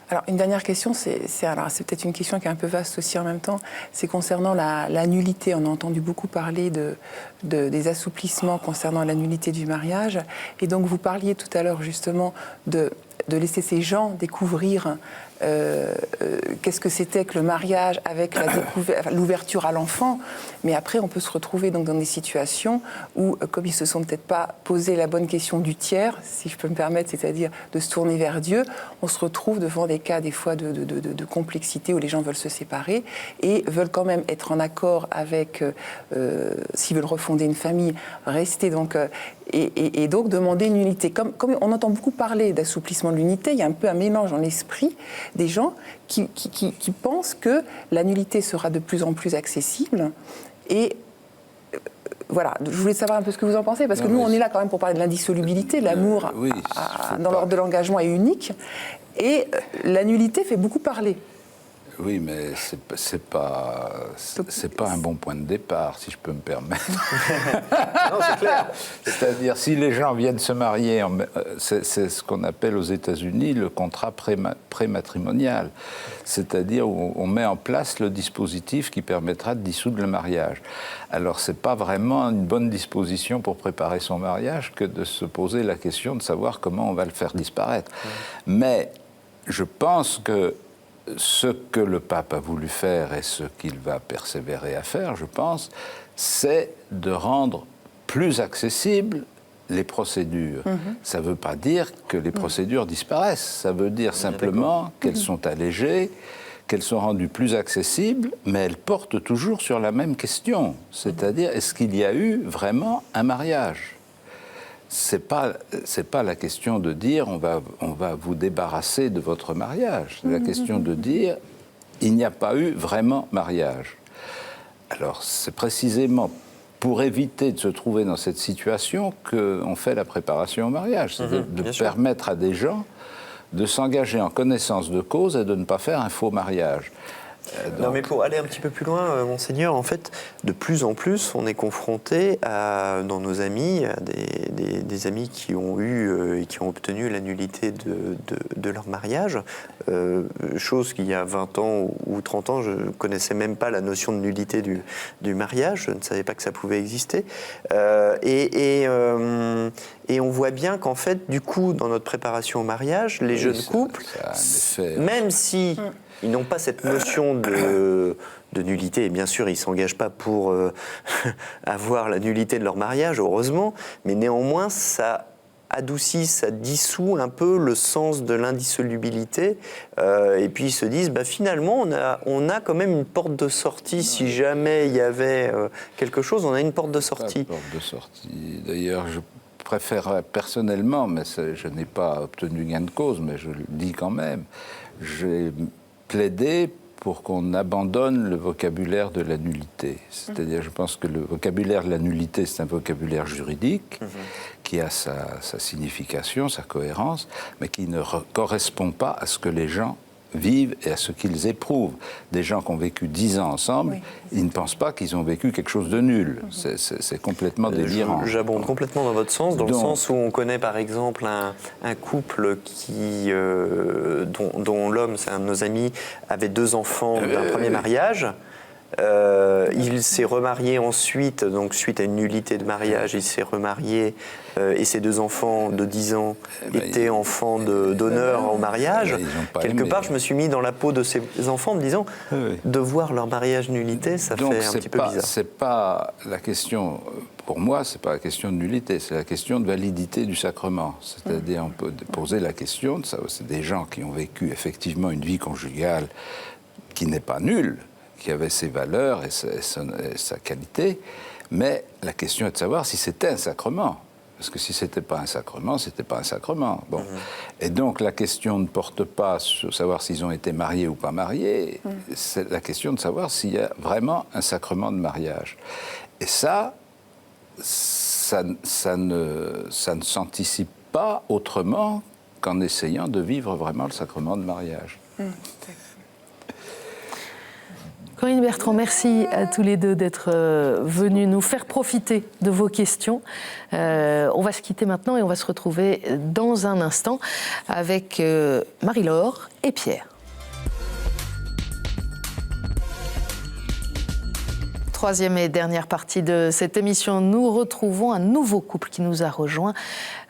Alors, une dernière question, c'est peut-être une question qui est un peu vaste aussi en même temps, c'est concernant la nullité. On a entendu beaucoup parler des assouplissements concernant la nullité du mariage. Et donc, vous parliez tout à l'heure justement de laisser ces gens découvrir qu'est-ce que c'était que le mariage avec l'ouverture à l'enfant. Mais après, on peut se retrouver donc dans des situations où, comme ils ne se sont peut-être pas posé la bonne question du tiers, si je peux me permettre, c'est-à-dire de se tourner vers Dieu, on se retrouve devant des cas des fois de complexité où les gens veulent se séparer et veulent quand même être en accord avec, s'ils veulent refonder une famille, rester donc... Et donc demander une unité. Comme on entend beaucoup parler d'assouplissement de l'unité, il y a un peu un mélange dans l'esprit des gens qui pensent que la nullité sera de plus en plus accessible. Et voilà, je voulais savoir un peu ce que vous en pensez, parce que nous, on est là quand même pour parler de l'indissolubilité, l'amour dans l'ordre de l'engagement est unique, et la nullité fait beaucoup parler. Oui, mais c'est pas un bon point de départ, si je peux me permettre. Non, c'est clair. C'est-à-dire, si les gens viennent se marier, c'est ce qu'on appelle aux États-Unis le contrat prématrimonial. C'est-à-dire où on met en place le dispositif qui permettra de dissoudre le mariage. Alors, c'est pas vraiment une bonne disposition pour préparer son mariage que de se poser la question de savoir comment on va le faire disparaître. Mais je pense que ce que le pape a voulu faire et ce qu'il va persévérer à faire, je pense, c'est de rendre plus accessibles les procédures. Ça ne veut pas dire que les procédures disparaissent, ça veut dire simplement qu'elles sont allégées, qu'elles sont rendues plus accessibles, mais elles portent toujours sur la même question, c'est-à-dire est-ce qu'il y a eu vraiment un mariage ? C'est pas la question de dire on va vous débarrasser de votre mariage. C'est la question de dire il n'y a pas eu vraiment mariage. Alors c'est précisément pour éviter de se trouver dans cette situation qu'on fait la préparation au mariage. C'est de permettre à des gens de s'engager en connaissance de cause et de ne pas faire un faux mariage. Non, mais pour aller un petit peu plus loin, Monseigneur, en fait, de plus en plus, on est confronté dans nos amis, à des amis qui ont eu et qui ont obtenu la nullité de leur mariage, chose qu'il y a 20 ans ou 30 ans, je ne connaissais même pas la notion de nullité du mariage, je ne savais pas que ça pouvait exister. Et on voit bien qu'en fait, du coup, dans notre préparation au mariage, les jeunes couples, même si... Ils n'ont pas cette notion de nullité, et bien sûr, ils ne s'engagent pas pour avoir la nullité de leur mariage, heureusement, mais néanmoins, ça adoucit, ça dissout un peu le sens de l'indissolubilité, et puis ils se disent, finalement, on a quand même une porte de sortie, si jamais il y avait quelque chose, on a une porte de sortie. Pas de porte de sortie. D'ailleurs, je préfère personnellement, mais je n'ai pas obtenu gain de cause, mais je le dis quand même, j'ai plaider pour qu'on abandonne le vocabulaire de la nullité. C'est-à-dire, je pense que le vocabulaire de la nullité, c'est un vocabulaire juridique qui a sa signification, sa cohérence, mais qui ne correspond pas à ce que les gens vivent et à ce qu'ils éprouvent. Des gens qui ont vécu 10 ans ensemble, ils ne pensent pas qu'ils ont vécu quelque chose de nul. C'est complètement délirant. J'abonde complètement dans votre sens, le sens où on connaît par exemple un couple dont l'homme, c'est un de nos amis, avait 2 enfants d'un premier mariage. Il s'est remarié ensuite, donc suite à une nullité de mariage, il s'est remarié et ses 2 enfants de 10 ans étaient enfants d'honneur au mariage. Quelque part, je me suis mis dans la peau de ces enfants en me disant de voir leur mariage nullité, ça donc, fait un petit peu bizarre. C'est pas la question, pour moi, c'est pas la question de nullité, c'est la question de validité du sacrement. C'est-à-dire, on peut poser la question, c'est des gens qui ont vécu effectivement une vie conjugale qui n'est pas nulle, qui avait ses valeurs et sa qualité, mais la question est de savoir si c'était un sacrement. Parce que si ce n'était pas un sacrement, ce n'était pas un sacrement. Bon. Et donc la question ne porte pas sur savoir s'ils ont été mariés ou pas mariés, c'est la question de savoir s'il y a vraiment un sacrement de mariage. Et ça ne s'anticipe pas autrement qu'en essayant de vivre vraiment le sacrement de mariage. Corinne Bertrand, merci à tous les deux d'être venus nous faire profiter de vos questions. On va se quitter maintenant et on va se retrouver dans un instant avec Marie-Laure et Pierre. Troisième et dernière partie de cette émission, nous retrouvons un nouveau couple qui nous a rejoints,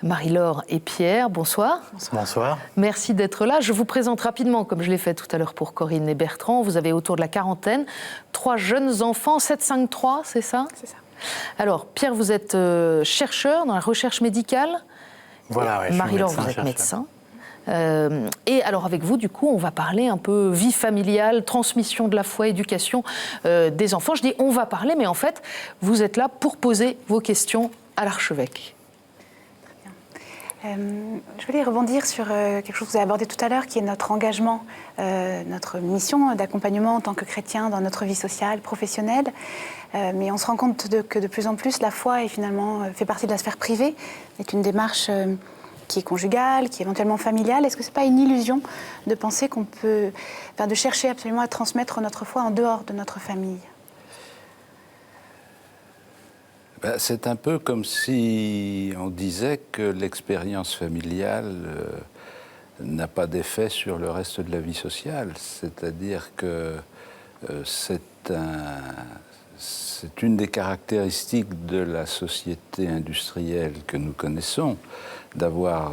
Marie-Laure et Pierre. Bonsoir. Bonsoir. Merci d'être là. Je vous présente rapidement, comme je l'ai fait tout à l'heure pour Corinne et Bertrand. Vous avez autour de la quarantaine, 3 jeunes enfants, 7-5-3, c'est ça ? C'est ça. Alors, Pierre, vous êtes chercheur dans la recherche médicale. Voilà, oui. Marie-Laure, vous êtes médecin. Et alors avec vous, du coup, on va parler un peu vie familiale, transmission de la foi, éducation des enfants. Je dis on va parler, mais en fait, vous êtes là pour poser vos questions à l'archevêque. Je voulais rebondir sur quelque chose que vous avez abordé tout à l'heure, qui est notre engagement, notre mission d'accompagnement en tant que chrétien dans notre vie sociale, professionnelle. Mais on se rend compte que de plus en plus, la foi est finalement, fait partie de la sphère privée. C'est une démarche qui est conjugale, qui est éventuellement familiale. Est-ce que ce n'est pas une illusion de penser qu'on peut, de chercher absolument à transmettre notre foi en dehors de notre famille? C'est un peu comme si on disait que l'expérience familiale n'a pas d'effet sur le reste de la vie sociale. C'est-à-dire que c'est une des caractéristiques de la société industrielle que nous connaissons, d'avoir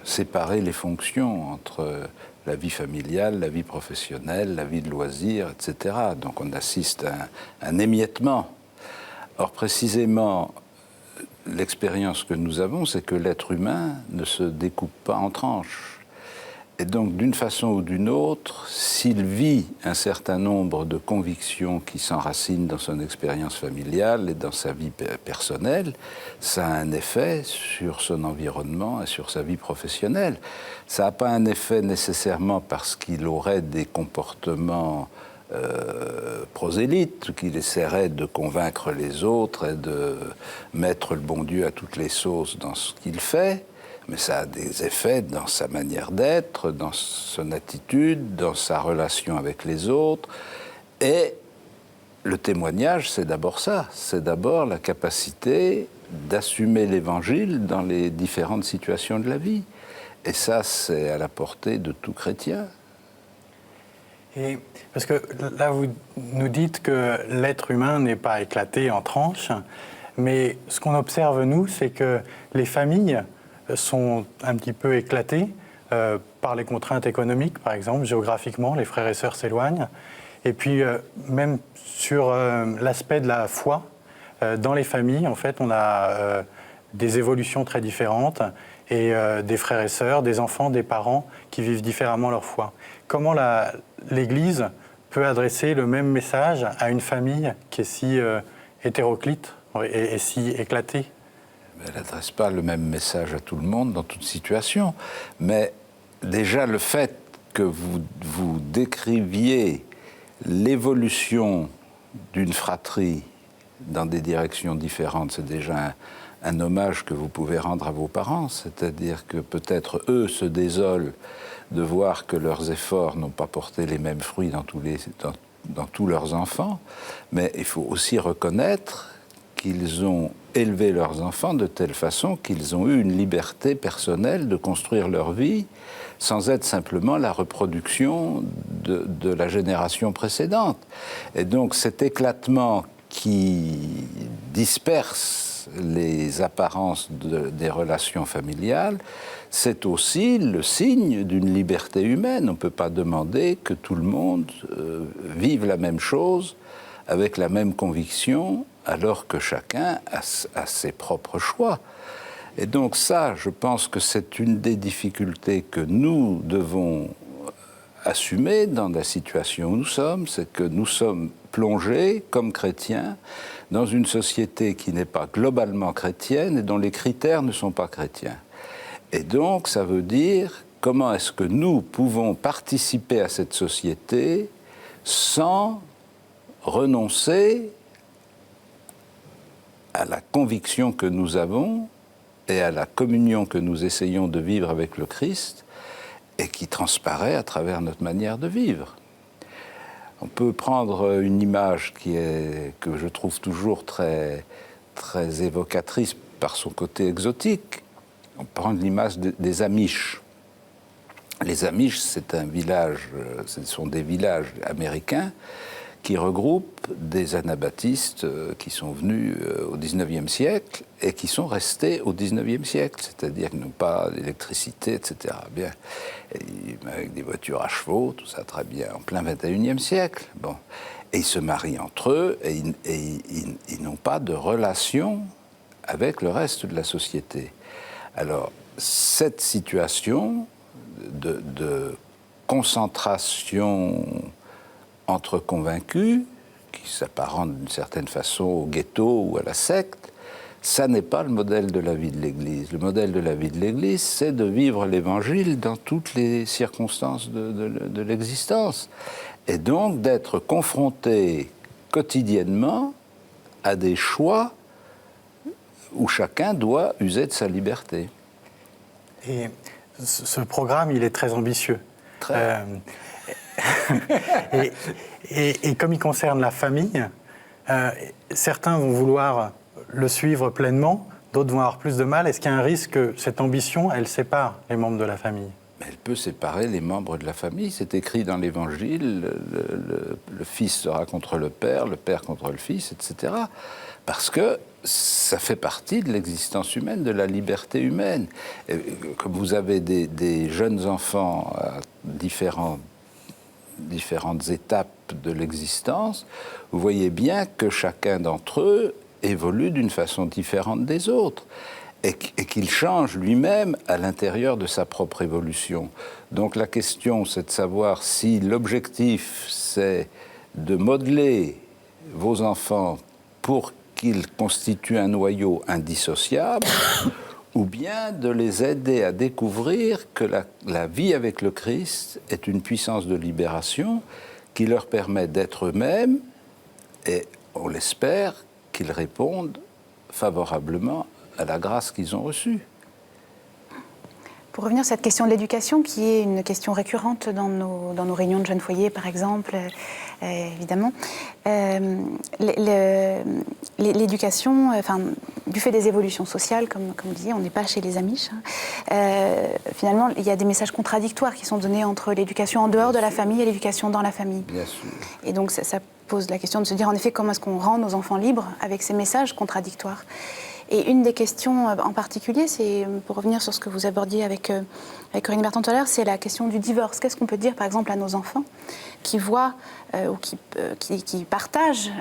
séparé les fonctions entre la vie familiale, la vie professionnelle, la vie de loisirs, etc. Donc on assiste à un émiettement. Or, précisément, l'expérience que nous avons, c'est que l'être humain ne se découpe pas en tranches. Et donc, d'une façon ou d'une autre, s'il vit un certain nombre de convictions qui s'enracinent dans son expérience familiale et dans sa vie personnelle, ça a un effet sur son environnement et sur sa vie professionnelle. Ça n'a pas un effet nécessairement parce qu'il aurait des comportements prosélyte, qu'il essaierait de convaincre les autres et de mettre le bon Dieu à toutes les sauces dans ce qu'il fait, mais ça a des effets dans sa manière d'être, dans son attitude, dans sa relation avec les autres. Et le témoignage, c'est d'abord ça, c'est d'abord la capacité d'assumer l'Évangile dans les différentes situations de la vie. Et ça, c'est à la portée de tout chrétien. Et parce que là, vous nous dites que l'être humain n'est pas éclaté en tranches, mais ce qu'on observe, nous, c'est que les familles sont un petit peu éclatées par les contraintes économiques, par exemple, géographiquement, les frères et sœurs s'éloignent. Et puis, même sur l'aspect de la foi, dans les familles, en fait, on a des évolutions très différentes et des frères et sœurs, des enfants, des parents qui vivent différemment leur foi. Comment l'Église peut adresser le même message à une famille qui est si hétéroclite et si éclatée? Elle n'adresse pas le même message à tout le monde dans toute situation. Mais déjà, le fait que vous décriviez l'évolution d'une fratrie dans des directions différentes, c'est déjà un hommage que vous pouvez rendre à vos parents. C'est-à-dire que peut-être eux se désolent de voir que leurs efforts n'ont pas porté les mêmes fruits dans tous leurs enfants, mais il faut aussi reconnaître qu'ils ont élevé leurs enfants de telle façon qu'ils ont eu une liberté personnelle de construire leur vie sans être simplement la reproduction de la génération précédente. Et donc cet éclatement qui disperse les apparences des relations familiales, c'est aussi le signe d'une liberté humaine. On ne peut pas demander que tout le monde vive la même chose avec la même conviction, alors que chacun a ses propres choix. Et donc ça, je pense que c'est une des difficultés que nous devons assumer dans la situation où nous sommes, c'est que nous sommes plongés, comme chrétiens, dans une société qui n'est pas globalement chrétienne et dont les critères ne sont pas chrétiens. Et donc, ça veut dire comment est-ce que nous pouvons participer à cette société sans renoncer à la conviction que nous avons et à la communion que nous essayons de vivre avec le Christ et qui transparaît à travers notre manière de vivre. On peut prendre une image que je trouve toujours très, très évocatrice par son côté exotique. On peut prendre l'image des Amish. Les Amish, c'est un village, ce sont des villages américains qui regroupent des anabaptistes qui sont venus au XIXe siècle et qui sont restés au XIXe siècle, c'est-à-dire qu'ils n'ont pas d'électricité, etc. Bien, avec des voitures à chevaux, tout ça très bien, en plein XXIe siècle. Bon. Et ils se marient entre eux et ils n'ont pas de relation avec le reste de la société. Alors, cette situation de concentration entre convaincus, qui s'apparente d'une certaine façon au ghetto ou à la secte, ça n'est pas le modèle de la vie de l'Église. Le modèle de la vie de l'Église, c'est de vivre l'Évangile dans toutes les circonstances de l'existence. Et donc d'être confronté quotidiennement à des choix où chacun doit user de sa liberté. Et ce programme, il est très ambitieux. Très. Et comme il concerne la famille, certains vont vouloir le suivre pleinement, d'autres vont avoir plus de mal. Est-ce qu'il y a un risque que cette ambition, elle sépare les membres de la famille ? Mais elle peut séparer les membres de la famille. C'est écrit dans l'Évangile, le fils sera contre le père contre le fils, etc. Parce que ça fait partie de l'existence humaine, de la liberté humaine. Et comme vous avez des jeunes enfants à différentes étapes de l'existence, vous voyez bien que chacun d'entre eux évolue d'une façon différente des autres et qu'il change lui-même à l'intérieur de sa propre évolution. Donc la question, c'est de savoir si l'objectif, c'est de modeler vos enfants pour qu'ils constituent un noyau indissociable, ou bien de les aider à découvrir que la vie avec le Christ est une puissance de libération qui leur permet d'être eux-mêmes, et on l'espère qu'ils répondent favorablement à la grâce qu'ils ont reçue. Pour revenir sur cette question de l'éducation, qui est une question récurrente dans nos réunions de jeunes foyers, par exemple, évidemment, l'éducation, du fait des évolutions sociales, comme vous disiez, on n'est pas chez les Amish. Finalement, il y a des messages contradictoires qui sont donnés entre l'éducation en dehors de la famille et l'éducation dans la famille. Bien sûr. Et donc, ça pose la question de se dire, en effet, comment est-ce qu'on rend nos enfants libres avec ces messages contradictoires ? Et une des questions en particulier, c'est, pour revenir sur ce que vous abordiez avec Corinne Bertrand tout à l'heure, c'est la question du divorce. Qu'est-ce qu'on peut dire, par exemple, à nos enfants qui voient ou qui partagent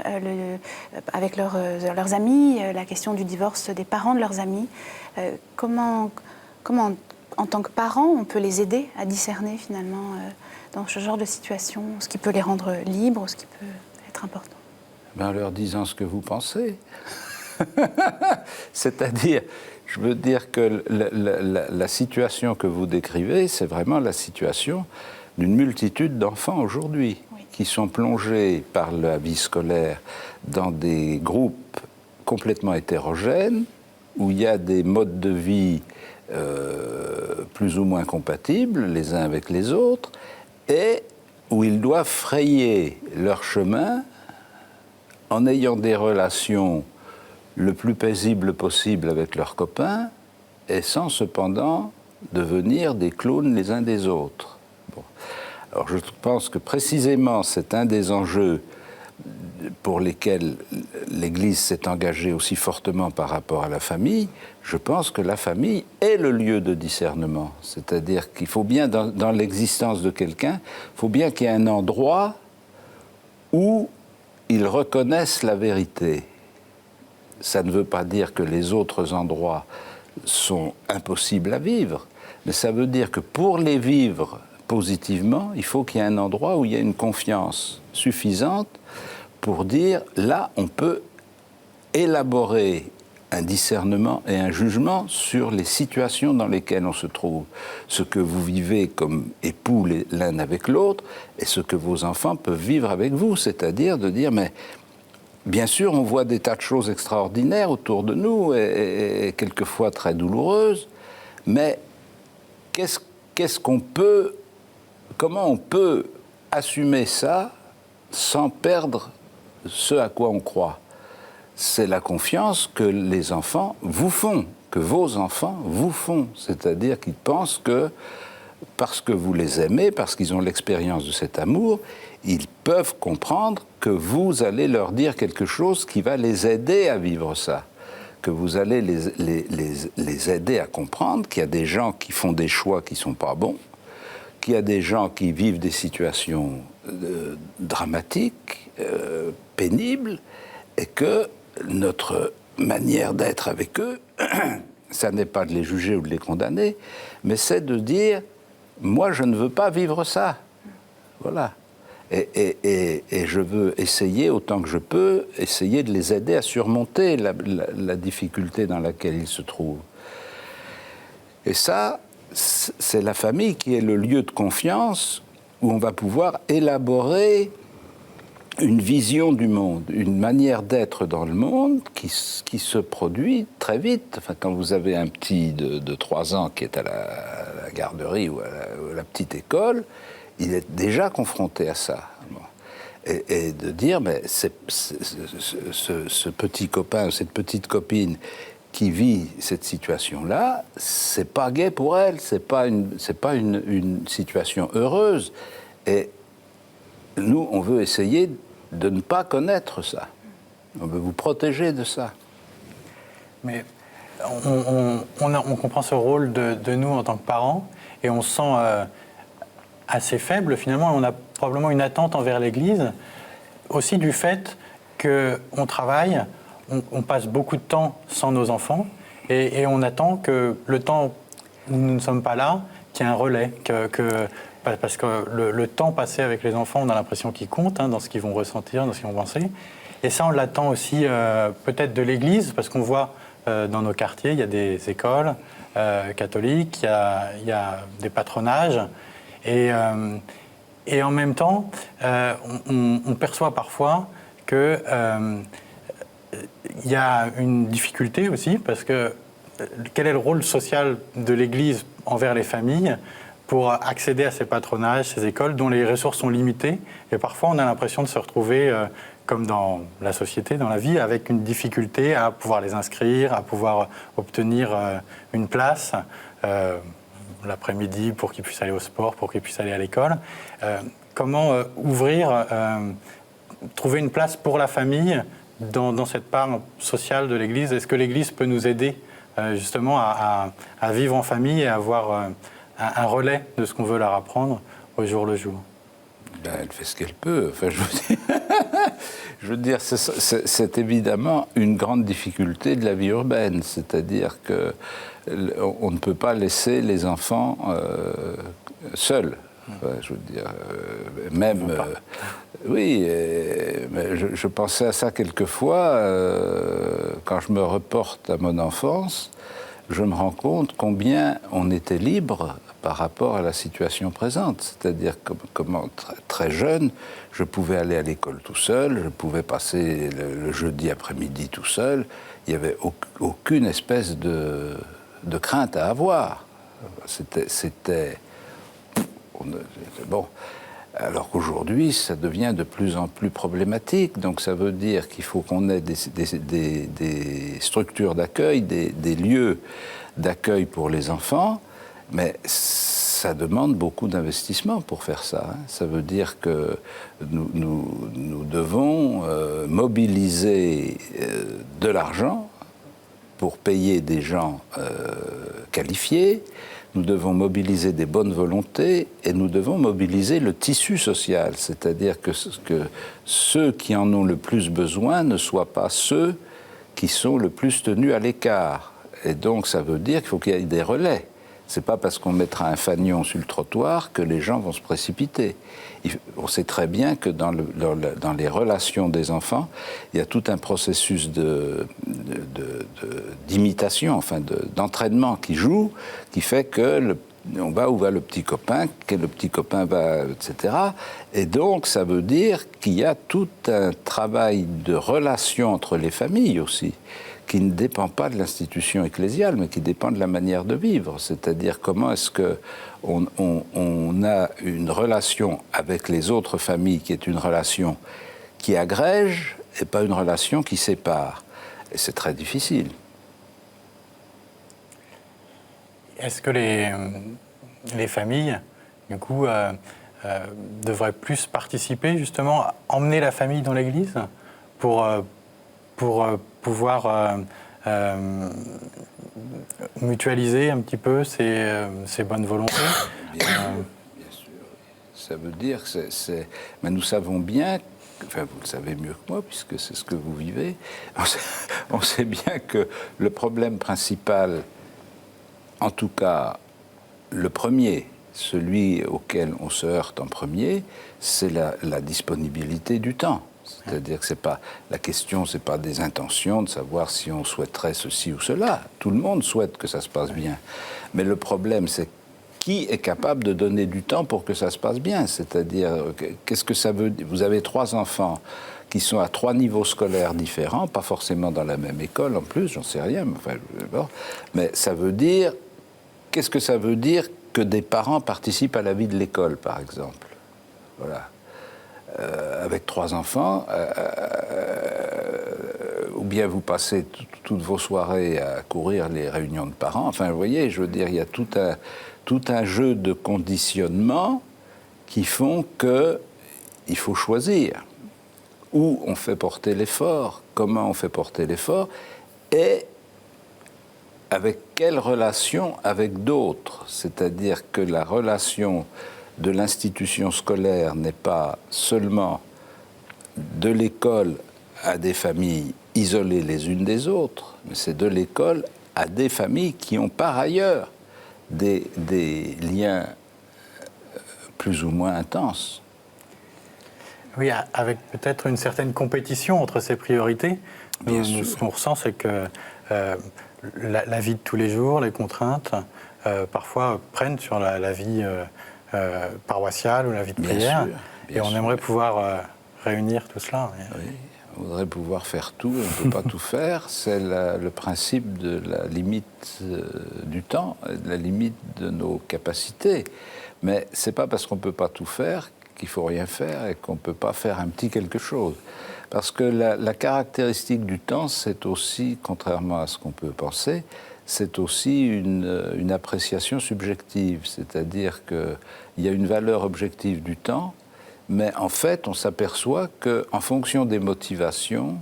avec leurs amis la question du divorce des parents de leurs amis ? Comment, en tant que parents, on peut les aider à discerner, finalement, dans ce genre de situation, ce qui peut les rendre libres, ce qui peut être important ? En leur disant ce que vous pensez. C'est-à-dire, je veux dire que la situation que vous décrivez, c'est vraiment la situation d'une multitude d'enfants aujourd'hui qui sont plongés par la vie scolaire dans des groupes complètement hétérogènes, où il y a des modes de vie plus ou moins compatibles les uns avec les autres, et où ils doivent frayer leur chemin en ayant des relations le plus paisible possible avec leurs copains et sans cependant devenir des clowns les uns des autres. Bon. Alors je pense que précisément c'est un des enjeux pour lesquels l'Église s'est engagée aussi fortement par rapport à la famille. Je pense que la famille est le lieu de discernement. C'est-à-dire qu'il faut bien, dans l'existence de quelqu'un, il faut bien qu'il y ait un endroit où ils reconnaissent la vérité. Ça ne veut pas dire que les autres endroits sont impossibles à vivre, mais ça veut dire que pour les vivre positivement, il faut qu'il y ait un endroit où il y a une confiance suffisante pour dire, là, on peut élaborer un discernement et un jugement sur les situations dans lesquelles on se trouve. Ce que vous vivez comme époux l'un avec l'autre et ce que vos enfants peuvent vivre avec vous, c'est-à-dire de dire, mais bien sûr, on voit des tas de choses extraordinaires autour de nous et quelquefois très douloureuses, mais comment on peut assumer ça sans perdre ce à quoi on croit ? C'est la confiance que les enfants vous font, que vos enfants vous font, c'est-à-dire qu'ils pensent que parce que vous les aimez, parce qu'ils ont l'expérience de cet amour, ils peuvent comprendre que vous allez leur dire quelque chose qui va les aider à vivre ça, que vous allez les aider à comprendre qu'il y a des gens qui font des choix qui ne sont pas bons, qu'il y a des gens qui vivent des situations dramatiques, pénibles, et que notre manière d'être avec eux, ça n'est pas de les juger ou de les condamner, mais c'est de dire, moi je ne veux pas vivre ça. Voilà. Et je veux essayer, autant que je peux, essayer de les aider à surmonter la difficulté dans laquelle ils se trouvent. Et ça, c'est la famille qui est le lieu de confiance où on va pouvoir élaborer une vision du monde, une manière d'être dans le monde qui se produit très vite. Enfin, quand vous avez un petit de 3 ans qui est à la garderie ou à la petite école, il est déjà confronté à ça. Bon. Et de dire, mais ce petit copain ou cette petite copine qui vit cette situation-là, c'est pas gai pour elle, c'est pas une situation heureuse. Et nous, on veut essayer de ne pas connaître ça. On veut vous protéger de ça. Mais on comprend ce rôle de nous en tant que parents et on se sent assez faible finalement. On a probablement une attente envers l'Église, aussi du fait qu'on travaille, on passe beaucoup de temps sans nos enfants et on attend que le temps où nous ne sommes pas là, qu'il y ait un relais, parce que le temps passé avec les enfants, on a l'impression qu'il compte dans ce qu'ils vont ressentir, dans ce qu'ils vont penser. Et ça, on l'attend aussi peut-être de l'Église, parce qu'on voit dans nos quartiers, il y a des écoles catholiques, il y a des patronages. Et en même temps, on perçoit parfois qu'il y a une difficulté aussi, parce que quel est le rôle social de l'Église envers les familles pour accéder à ces patronages, ces écoles dont les ressources sont limitées. Et parfois, on a l'impression de se retrouver, comme dans la société, dans la vie, avec une difficulté à pouvoir les inscrire, à pouvoir obtenir une place l'après-midi pour qu'ils puissent aller au sport, pour qu'ils puissent aller à l'école. Comment trouver une place pour la famille dans cette part sociale de l'Église? Est-ce que l'Église peut nous aider justement à vivre en famille et à avoir un relais de ce qu'on veut leur apprendre au jour le jour? Ben, elle fait ce qu'elle peut. Enfin, je veux dire, c'est évidemment une grande difficulté de la vie urbaine, c'est-à-dire que on ne peut pas laisser les enfants seuls. Enfin, je veux dire, même. Oui, mais je pensais à ça quelquefois quand je me reporte à mon enfance. Je me rends compte combien on était libre par rapport à la situation présente. C'est-à-dire comment très jeune, je pouvais aller à l'école tout seul, je pouvais passer le jeudi après-midi tout seul. Il n'y avait aucune espèce de crainte à avoir. C'était bon. Alors qu'aujourd'hui, ça devient de plus en plus problématique. Donc ça veut dire qu'il faut qu'on ait des structures d'accueil, des lieux d'accueil pour les enfants, mais ça demande beaucoup d'investissement pour faire ça. Ça veut dire que nous devons mobiliser de l'argent pour payer des gens qualifiés. Nous devons mobiliser des bonnes volontés et nous devons mobiliser le tissu social, c'est-à-dire que ceux qui en ont le plus besoin ne soient pas ceux qui sont le plus tenus à l'écart. Et donc ça veut dire qu'il faut qu'il y ait des relais. C'est pas parce qu'on mettra un fanion sur le trottoir que les gens vont se précipiter. On sait très bien que dans les relations des enfants, il y a tout un processus d'imitation, enfin d'entraînement qui joue, qui fait que on va où va le petit copain, que le petit copain va, etc. Et donc, ça veut dire qu'il y a tout un travail de relation entre les familles aussi, qui ne dépend pas de l'institution ecclésiale, mais qui dépend de la manière de vivre. C'est-à-dire comment est-ce qu'on a une relation avec les autres familles qui est une relation qui agrège et pas une relation qui sépare. Et c'est très difficile. Est-ce que les familles, du coup, devraient plus participer, justement, emmener la famille dans l'Église pour pouvoir mutualiser un petit peu ces bonnes volontés? Bien sûr. Ça veut dire que mais nous savons bien, enfin vous le savez mieux que moi puisque c'est ce que vous vivez, on sait bien que le problème principal, en tout cas le premier, celui auquel on se heurte en premier, c'est la disponibilité du temps. C'est-à-dire que la question, c'est pas des intentions, de savoir si on souhaiterait ceci ou cela. Tout le monde souhaite que ça se passe bien. Mais le problème, c'est qui est capable de donner du temps pour que ça se passe bien. C'est-à-dire, qu'est-ce que ça veut dire? Vous avez 3 enfants qui sont à 3 niveaux scolaires différents, pas forcément dans la même école en plus, j'en sais rien, mais ça veut dire, qu'est-ce que ça veut dire que des parents participent à la vie de l'école, par exemple? Voilà. Avec 3 enfants, ou bien vous passez toutes vos soirées à courir les réunions de parents, enfin, vous voyez, je veux dire, il y a tout un jeu de conditionnements qui font qu'il faut choisir. Où on fait porter l'effort, comment on fait porter l'effort, et avec quelle relation avec d'autres. C'est-à-dire que la relation de l'institution scolaire n'est pas seulement de l'école à des familles isolées les unes des autres, mais c'est de l'école à des familles qui ont par ailleurs des liens plus ou moins intenses. Oui, avec peut-être une certaine compétition entre ces priorités. Ce qu'on ressent, c'est que la vie de tous les jours, les contraintes, parfois prennent sur la vie paroissiale ou la vie de prière. Et on aimerait pouvoir réunir tout cela. Oui, on voudrait pouvoir faire tout, on ne peut pas tout faire. C'est le principe de la limite du temps, de la limite de nos capacités. Mais ce n'est pas parce qu'on ne peut pas tout faire qu'il ne faut rien faire et qu'on ne peut pas faire un petit quelque chose. Parce que la caractéristique du temps, c'est aussi, contrairement à ce qu'on peut penser, c'est aussi une appréciation subjective. C'est-à-dire qu'il y a une valeur objective du temps, mais en fait, on s'aperçoit qu'en fonction des motivations,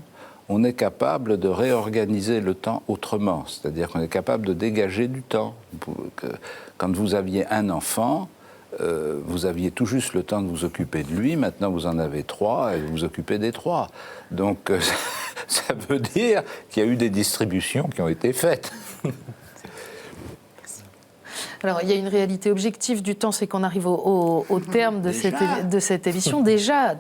on est capable de réorganiser le temps autrement. C'est-à-dire qu'on est capable de dégager du temps. Quand vous aviez un enfant, vous aviez tout juste le temps de vous occuper de lui, maintenant vous en avez 3 et vous vous occupez des 3. Donc ça veut dire qu'il y a eu des distributions qui ont été faites. Alors, il y a une réalité objective du temps, c'est qu'on arrive au terme de cette émission. Déjà.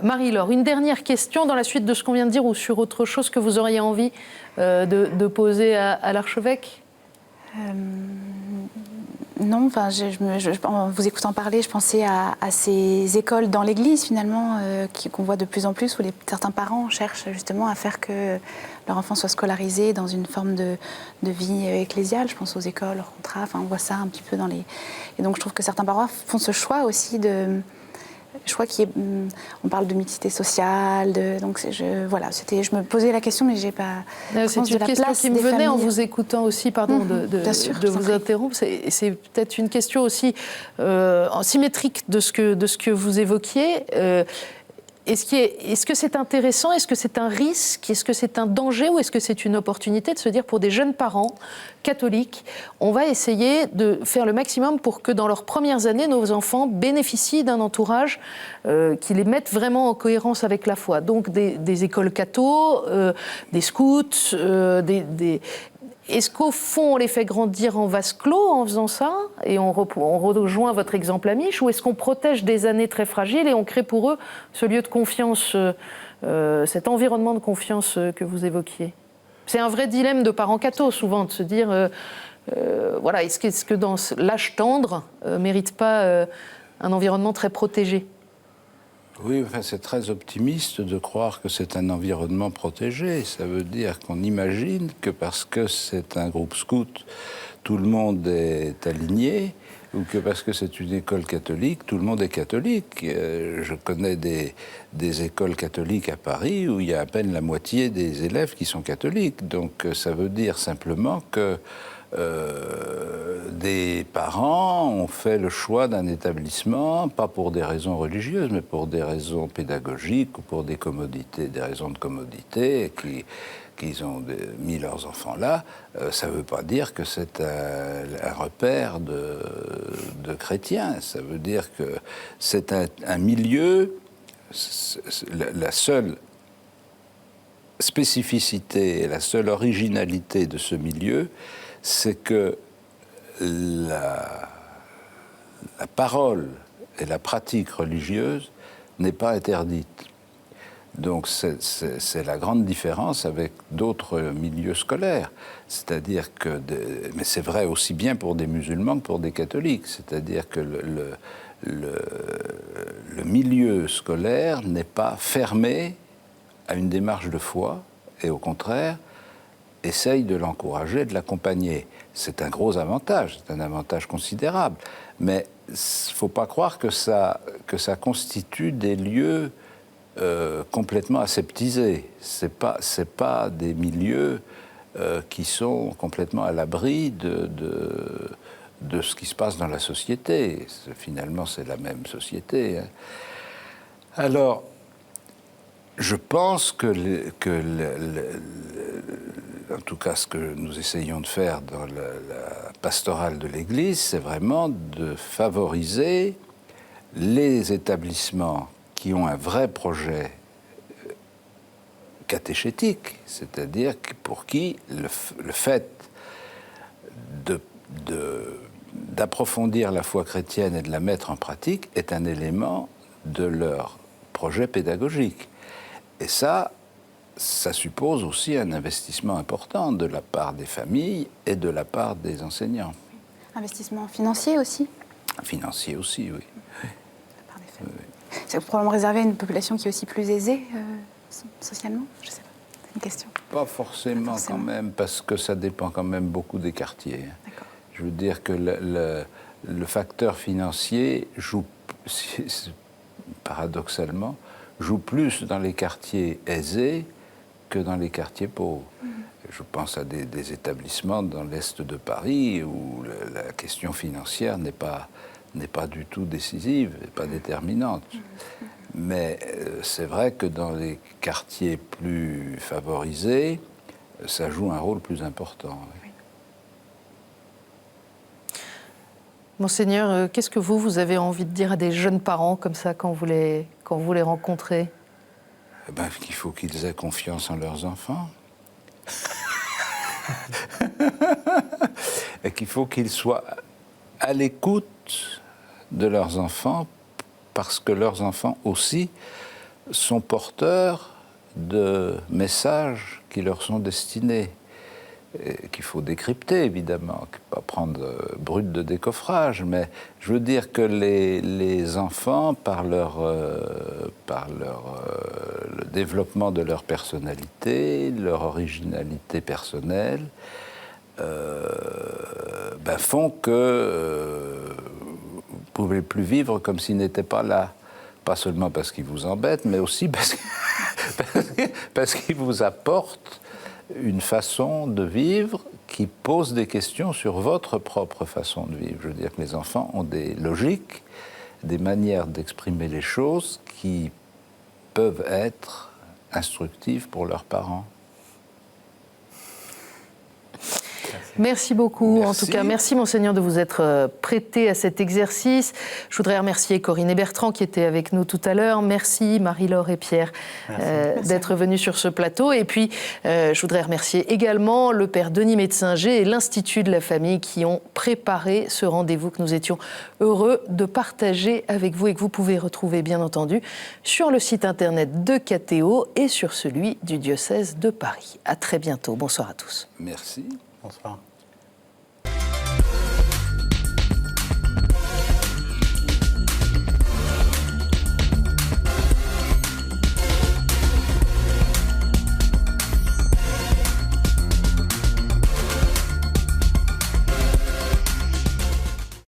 Marie-Laure, une dernière question dans la suite de ce qu'on vient de dire ou sur autre chose que vous auriez envie de poser à l'archevêque ? Non, enfin, en vous écoutant parler, je pensais à ces écoles dans l'Église, finalement, qu'on voit de plus en plus, où certains parents cherchent justement à faire que leur enfant soit scolarisé dans une forme de vie ecclésiale. Je pense aux écoles, hors contrat, enfin, on voit ça un petit peu dans les... Et donc, je trouve que certains parents font ce choix aussi de... Je crois on parle de mixité sociale, donc je me posais la question, mais j'ai pas. C'est une question qui me venait en vous écoutant aussi, pardon, de vous interrompre. C'est peut-être une question aussi symétrique de ce que vous évoquiez. Est-ce que c'est intéressant? Est-ce que c'est un risque? Est-ce que c'est un danger? Ou est-ce que c'est une opportunité de se dire, pour des jeunes parents catholiques, on va essayer de faire le maximum pour que dans leurs premières années, nos enfants bénéficient d'un entourage qui les mette vraiment en cohérence avec la foi. Donc des écoles catho, des scouts, Est-ce qu'au fond, on les fait grandir en vase clos en faisant ça, et on rejoint votre exemple Amiche, ou est-ce qu'on protège des années très fragiles et on crée pour eux ce lieu de confiance, cet environnement de confiance que vous évoquiez? C'est un vrai dilemme de parents cathos, souvent, de se dire, est-ce que dans l'âge tendre, mérite pas un environnement très protégé? Oui, enfin, c'est très optimiste de croire que c'est un environnement protégé. Ça veut dire qu'on imagine que parce que c'est un groupe scout, tout le monde est aligné, ou que parce que c'est une école catholique, tout le monde est catholique. Je connais des écoles catholiques à Paris où il y a à peine la moitié des élèves qui sont catholiques. Donc ça veut dire simplement que des parents ont fait le choix d'un établissement, pas pour des raisons religieuses, mais pour des raisons pédagogiques ou pour des raisons de commodité, qu'ils ont mis leurs enfants là. Ça ne veut pas dire que c'est un repère de chrétiens. Ça veut dire que c'est un milieu. La seule spécificité et la seule originalité de ce milieu, c'est que la parole et la pratique religieuse n'est pas interdite. Donc c'est la grande différence avec d'autres milieux scolaires. C'est-à-dire que, mais c'est vrai aussi bien pour des musulmans que pour des catholiques. C'est-à-dire que le milieu scolaire n'est pas fermé à une démarche de foi et au contraire essaye de l'encourager, de l'accompagner. C'est un gros avantage, c'est un avantage considérable. Mais il ne faut pas croire que ça constitue des lieux complètement aseptisés. C'est pas des milieux qui sont complètement à l'abri de ce qui se passe dans la société. Finalement, c'est la même société. Hein. Alors, je pense en tout cas, ce que nous essayons de faire dans la pastorale de l'Église, c'est vraiment de favoriser les établissements qui ont un vrai projet catéchétique, c'est-à-dire pour qui le fait d'approfondir la foi chrétienne et de la mettre en pratique est un élément de leur projet pédagogique. Et ça suppose aussi un investissement important de la part des familles et de la part des enseignants. Investissement financier aussi? Financier aussi, oui. De la part des familles. Oui. C'est probablement réservé à une population qui est aussi plus aisée socialement? Je ne sais pas. C'est une question. Pas forcément quand même, parce que ça dépend quand même beaucoup des quartiers. D'accord. Je veux dire que le facteur financier joue, paradoxalement, joue plus dans les quartiers aisés que dans les quartiers pauvres. Je pense à des établissements dans l'est de Paris où la question financière n'est pas du tout décisive, n'est pas déterminante. Mais c'est vrai que dans les quartiers plus favorisés, ça joue un rôle plus important. Oui. Monseigneur, qu'est-ce que vous avez envie de dire à des jeunes parents comme ça quand vous les rencontrez? Qu'il faut qu'ils aient confiance en leurs enfants. Et qu'il faut qu'ils soient à l'écoute de leurs enfants parce que leurs enfants aussi sont porteurs de messages qui leur sont destinés, qu'il faut décrypter évidemment, pas prendre brut de décoffrage, mais je veux dire que les enfants, par le développement de leur personnalité, leur originalité personnelle, font que vous ne pouvez plus vivre comme s'ils n'étaient pas là. Pas seulement parce qu'ils vous embêtent, mais aussi parce qu'ils vous apportent une façon de vivre qui pose des questions sur votre propre façon de vivre. Je veux dire que les enfants ont des logiques, des manières d'exprimer les choses qui peuvent être instructives pour leurs parents. Merci beaucoup. Merci. En tout cas, merci Monseigneur de vous être prêté à cet exercice. Je voudrais remercier Corinne et Bertrand qui étaient avec nous tout à l'heure. Merci Marie-Laure et Pierre d'être venus sur ce plateau. Et puis, je voudrais remercier également le Père Denis Metzinger et l'Institut de la Famille qui ont préparé ce rendez-vous que nous étions heureux de partager avec vous et que vous pouvez retrouver, bien entendu, sur le site internet de KTO et sur celui du diocèse de Paris. À très bientôt. Bonsoir à tous. Merci. Bonsoir.